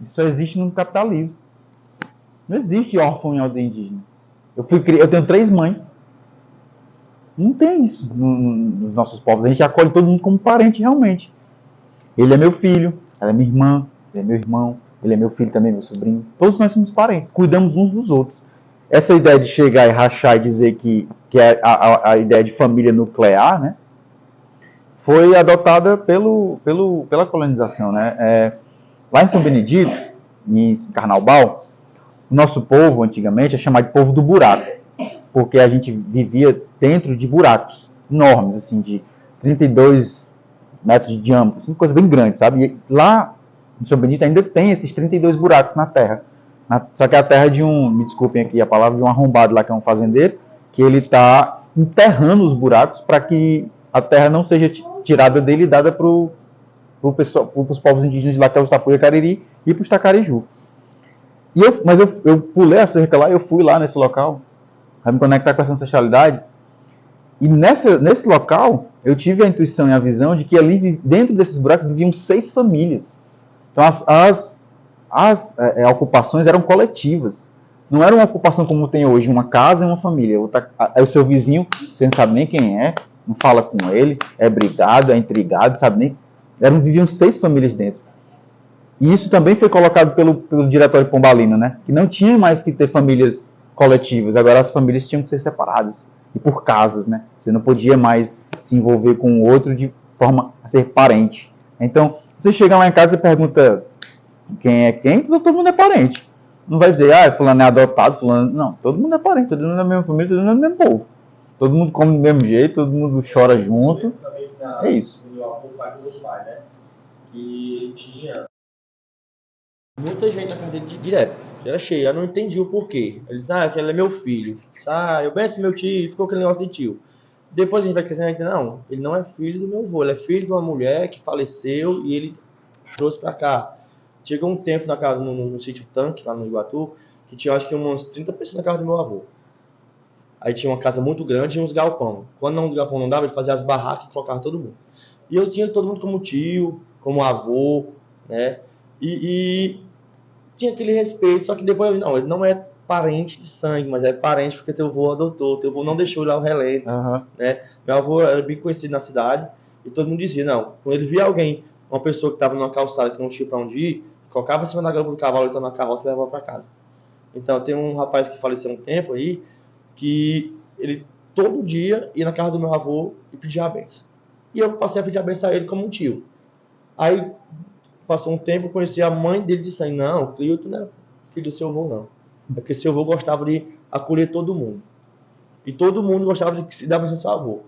Isso só existe no capitalismo. Não existe órfão em aldeia indígena. Eu tenho 3 mães. Não tem isso nos nossos povos. A gente acolhe todo mundo como parente realmente. Ele é meu filho, ela é minha irmã, ele é meu irmão, ele é meu filho também, meu sobrinho. Todos nós somos parentes, cuidamos uns dos outros. Essa ideia de chegar e rachar e dizer que é a ideia de família nuclear, né, foi adotada pela colonização, né? Lá em São Benedito, em Carnaubal, o nosso povo, antigamente, é chamado de povo do buraco, porque a gente vivia dentro de buracos enormes, assim, de 32 metros de diâmetro, assim, coisa bem grande, sabe? E lá em São Benedito ainda tem esses 32 buracos na terra. Só que é a terra de me desculpem aqui a palavra, de um arrombado lá, que é um fazendeiro, que ele está enterrando os buracos para que a terra não seja tirada dele e dada para os povos indígenas de lá, que é os Tapuia Cariri, e para os Tacariju. Mas eu pulei a cerca lá, eu fui lá nesse local, para me conectar com essa ancestralidade, e nesse local, eu tive a intuição e a visão de que ali, dentro desses buracos, viviam 6 famílias. Então, as ocupações eram coletivas. Não era uma ocupação como tem hoje, uma casa e uma família. É o seu vizinho, você não sabe nem quem é, não fala com ele, é brigado, é intrigado, sabe nem... Viviam 6 famílias dentro. E isso também foi colocado pelo Diretório Pombalino, né? Que não tinha mais que ter famílias coletivas, agora as famílias tinham que ser separadas. E por casas, né? Você não podia mais se envolver com o outro de forma a ser parente. Então, você chega lá em casa e pergunta quem é quem, todo mundo é parente. Não vai dizer, fulano é adotado, fulano... Não, todo mundo é parente, todo mundo é da mesma família, todo mundo é do mesmo povo. Todo mundo come do mesmo jeito, todo mundo chora junto. É isso. Meu avô, pai do meu pai, né? Que tinha muita gente na casa dele direto. Era cheio, eu não entendi o porquê. Ele disse, que ele é meu filho. Eu penso meu tio, ficou aquele negócio de tio. Depois a gente vai crescendo e não, ele não é filho do meu avô, ele é filho de uma mulher que faleceu e ele trouxe pra cá. Chegou um tempo na casa, no sítio Tanque, lá no Iguatu, que tinha acho que umas 30 pessoas na casa do meu avô. Aí tinha uma casa muito grande e uns galpão. Quando o galpão não dava, ele fazia as barracas e colocava todo mundo. E eu tinha todo mundo como tio, como avô, né? E tinha aquele respeito, só que depois não, ele não é parente de sangue, mas é parente porque teu avô adotou, teu avô não deixou lá o relento, né? Meu avô era bem conhecido na cidade e todo mundo dizia, não, quando ele via alguém, uma pessoa que estava numa calçada que não tinha para onde ir, colocava em cima da garupa do cavalo, então na carroça e levava para casa. Então tem um rapaz que faleceu há um tempo aí, que ele todo dia ia na casa do meu avô e pedia a benção. E eu passei a pedir a benção a ele como um tio. Aí passou um tempo, eu conheci a mãe dele e disse assim, não, Cleuton não é filho do seu avô, não. É porque seu avô gostava de acolher todo mundo. E todo mundo gostava de se dar benção ao seu avô.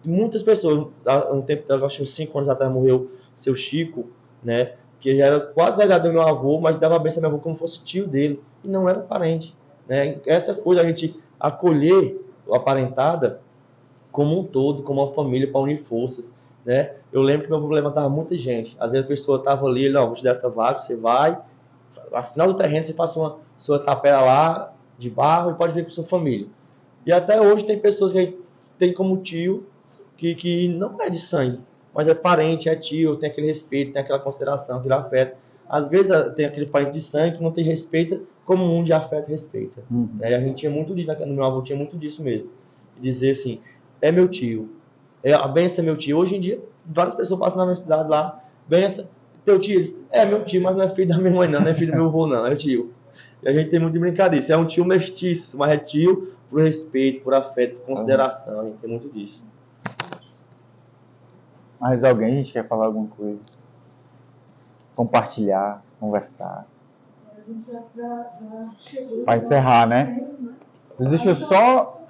E muitas pessoas, há um tempo, acho que uns 5 anos atrás, morreu seu Chico, né? Que já era quase legado do meu avô, mas dava benção ao meu avô como fosse tio dele. E não era parente, né? Essa coisa, a gente acolher a parentada como um todo, como uma família, para unir forças, né? Eu lembro que meu avô levantava muita gente. Às vezes a pessoa estava ali, não, vou te dar essa vaga, você vai, no final do terreno você faz uma sua tapera lá, de barro, e pode vir com sua família. E até hoje tem pessoas que tem como tio, que não é de sangue, mas é parente, é tio, tem aquele respeito, tem aquela consideração, aquele afeto. Às vezes tem aquele parente de sangue que não tem respeito, como um de afeto respeita. E a gente tinha muito disso, no meu avô tinha muito disso mesmo. De dizer assim, é meu tio, a benção é meu tio. Hoje em dia, várias pessoas passam na universidade lá, benção, teu tio, eles, é meu tio, mas não é filho da minha mãe não, não é filho do meu avô não, é tio. E a gente tem muito de brincadeira, é um tio mestiço, mas é tio por respeito, por afeto, por consideração, a gente tem muito disso. Mais alguém, a gente quer falar alguma coisa? Compartilhar, conversar. Para encerrar, né? Mas deixa eu só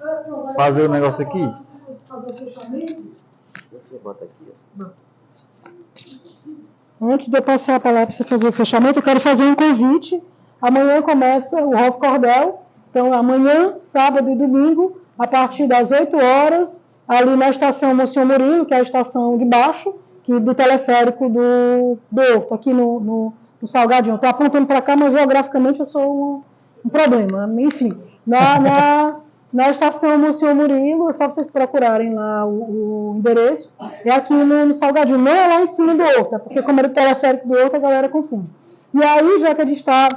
fazer um negócio aqui. Bota aqui, ó. antes de eu passar a palavra para você fazer o fechamento, eu quero fazer um convite. Amanhã começa o Rock Cordel. Então, amanhã, sábado e domingo, a partir das 8 horas, ali na estação Monsenhor Murilo, que é a estação de baixo, do teleférico do Horto, aqui no Salgadinho. Estou apontando para cá, mas geograficamente eu sou um problema. Enfim, na estação Monsenhor Murilo, é só vocês procurarem lá o endereço, é aqui no Salgadinho, não é lá em cima do Horto, porque como é do teleférico do Horto, a galera confunde. E aí, já que a gente está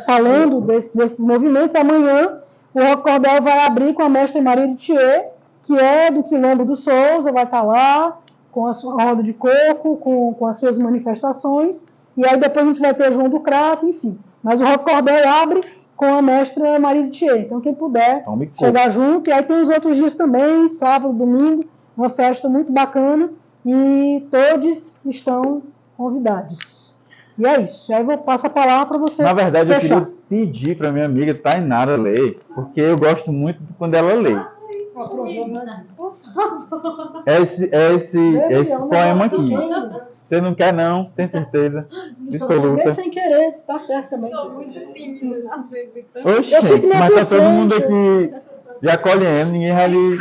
falando desses movimentos, amanhã o Rock Cordel vai abrir com a mestra Maria de Thier, que é do Quilombo do Souza, vai estar lá com a sua roda de coco, com as suas manifestações, e aí depois a gente vai ter João do Crato, enfim. Mas o Rock Cordel abre com a mestra Maria de Thier. Então, quem puder chegar junto. E aí tem os outros dias também, sábado, domingo, uma festa muito bacana, e todos estão convidados. E é isso. Aí eu passo a palavra para você. Na verdade, fechar. eu queria pedir para minha amiga Tainara ler, porque eu gosto muito quando ela lê. Esse poema aqui. Você não quer, não? Tem certeza? Absoluta. Sem querer, tá certo também. Oxe, mas tá todo mundo aqui já acolhendo, ninguém vai ali.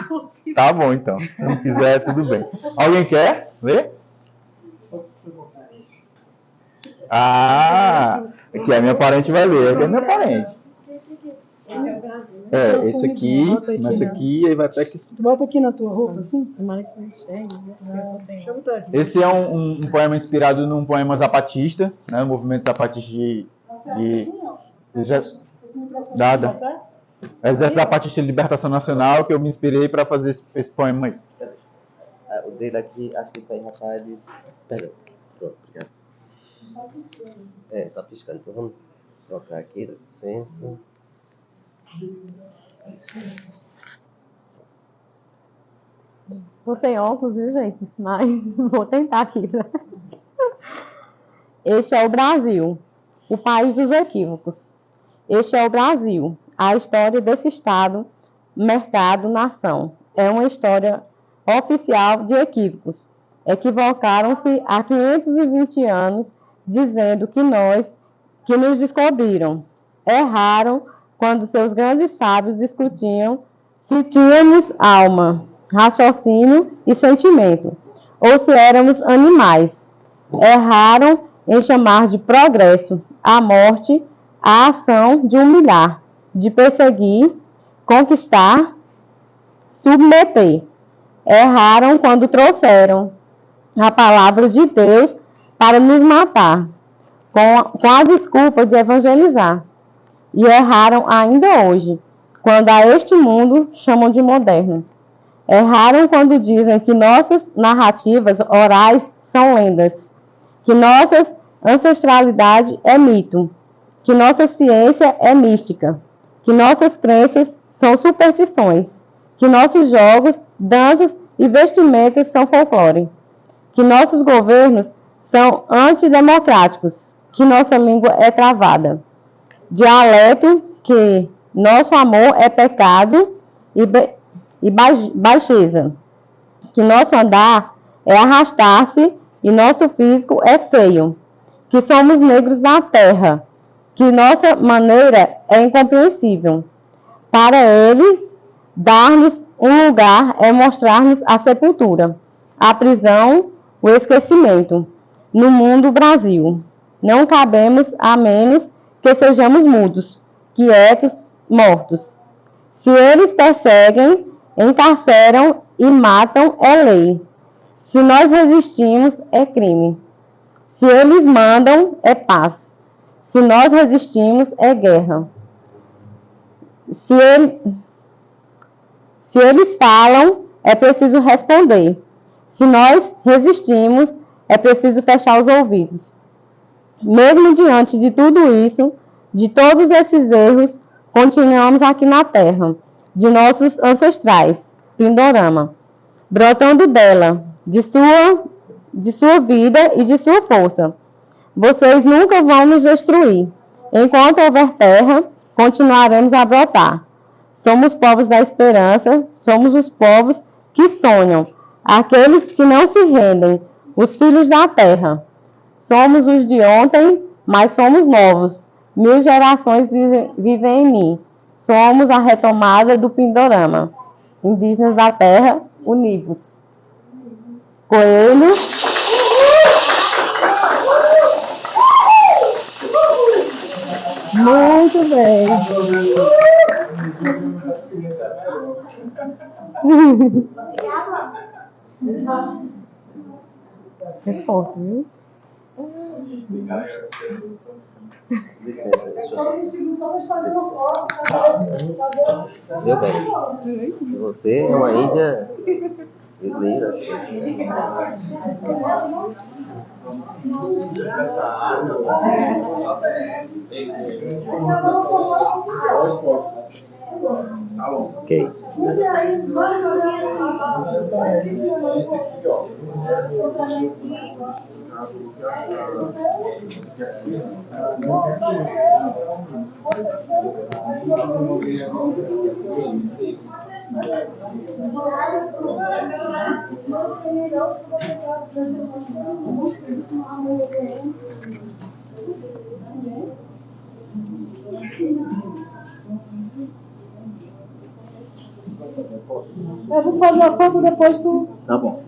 Tá bom, então. Se não quiser, tudo bem. Alguém quer ler? Ah, aqui a minha parente vai ler. Aqui é minha parente. Esse aqui, começa aqui e vai até aqui. Bota aqui na tua roupa, assim. Esse é um poema inspirado num poema zapatista, né? O movimento zapatista Exército Zapatista de Libertação Nacional, que eu me inspirei para fazer esse poema aí. O dele aqui, acho que isso aí, rapaz. Perdão. Pronto, obrigado. Tá piscando. Então vamos trocar aqui, dá licença. Tô sem óculos, viu, gente? Mas vou tentar aqui. Este é o Brasil, o país dos equívocos. Este é o Brasil, a história desse Estado, mercado, nação. É uma história oficial de equívocos. Equivocaram-se há 520 anos, dizendo que nos descobriram. Erraram quando seus grandes sábios discutiam se tínhamos alma, raciocínio e sentimento, ou se éramos animais. Erraram em chamar de progresso a morte, a ação de humilhar, de perseguir, conquistar, submeter. Erraram quando trouxeram a palavra de Deus para nos matar, com a desculpa de evangelizar. E erraram ainda hoje, quando a este mundo chamam de moderno. Erraram quando dizem que nossas narrativas orais são lendas, que nossa ancestralidade é mito, que nossa ciência é mística, que nossas crenças são superstições, que nossos jogos, danças e vestimentas são folclore, que nossos governos são antidemocráticos, que nossa língua é travada. Dialeto que nosso amor é pecado e baixeza, que nosso andar é arrastar-se e nosso físico é feio, que somos negros na terra, que nossa maneira é incompreensível. Para eles, dar-nos um lugar é mostrar-nos a sepultura, a prisão, o esquecimento. No mundo Brasil, não cabemos a menos que sejamos mudos, quietos, mortos. Se eles perseguem, encarceram e matam, é lei. Se nós resistimos, é crime. Se eles mandam, é paz. Se nós resistimos, é guerra. Se eles falam, é preciso responder. Se nós resistimos, é preciso fechar os ouvidos. Mesmo diante de tudo isso, de todos esses erros, continuamos aqui na terra, de nossos ancestrais, Pindorama, brotando dela, de sua vida e de sua força. Vocês nunca vão nos destruir. Enquanto houver terra, continuaremos a brotar. Somos povos da esperança, somos os povos que sonham, aqueles que não se rendem, os filhos da terra. Somos os de ontem, mas somos novos. 1000 gerações vivem em mim. Somos a retomada do Pindorama. Indígenas da terra, univos. Coelho. Muito bem. É forte, viu? Licença, deixa eu... Deu bem. Você é uma índia linda. Ok. Eu vou fazer a foto depois tu. Tá bom.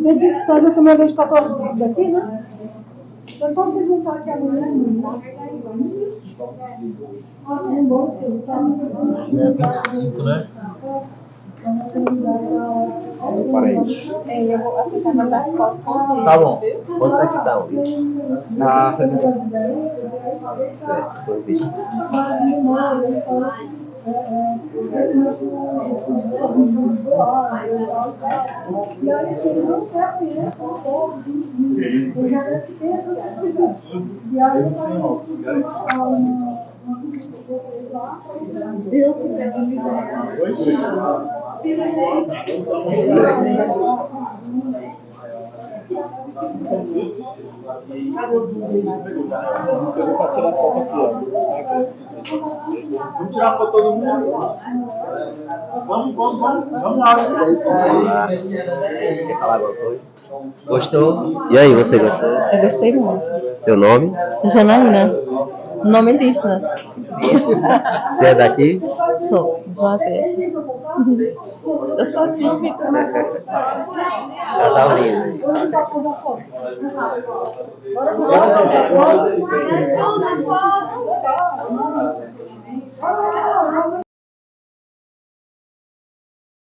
Tem que fazer o primeiro de 14 vídeos aqui, né? Então só vocês montar aqui a mulher. Não bom sim, tá? 25, né? Parente. Eu vou aceitar mandar foto com você. Tá bom. Quanto é que dá o vídeo? Ah, você Certo, foi o vídeo. E olha, se eles não servem, né? Eu já recebi essa certidão. E aí eu falo eu que Eu vou passar a foto aqui, ó. Vamos tirar a foto todo mundo. Vamos lá. Quer falar alguma coisa? Gostou? E aí, você gostou? Eu gostei muito. Seu nome? Janaína. Nome indígena. Você é daqui? Sou de Juazeiro. Eu sou tímida. Casal lindo. Bora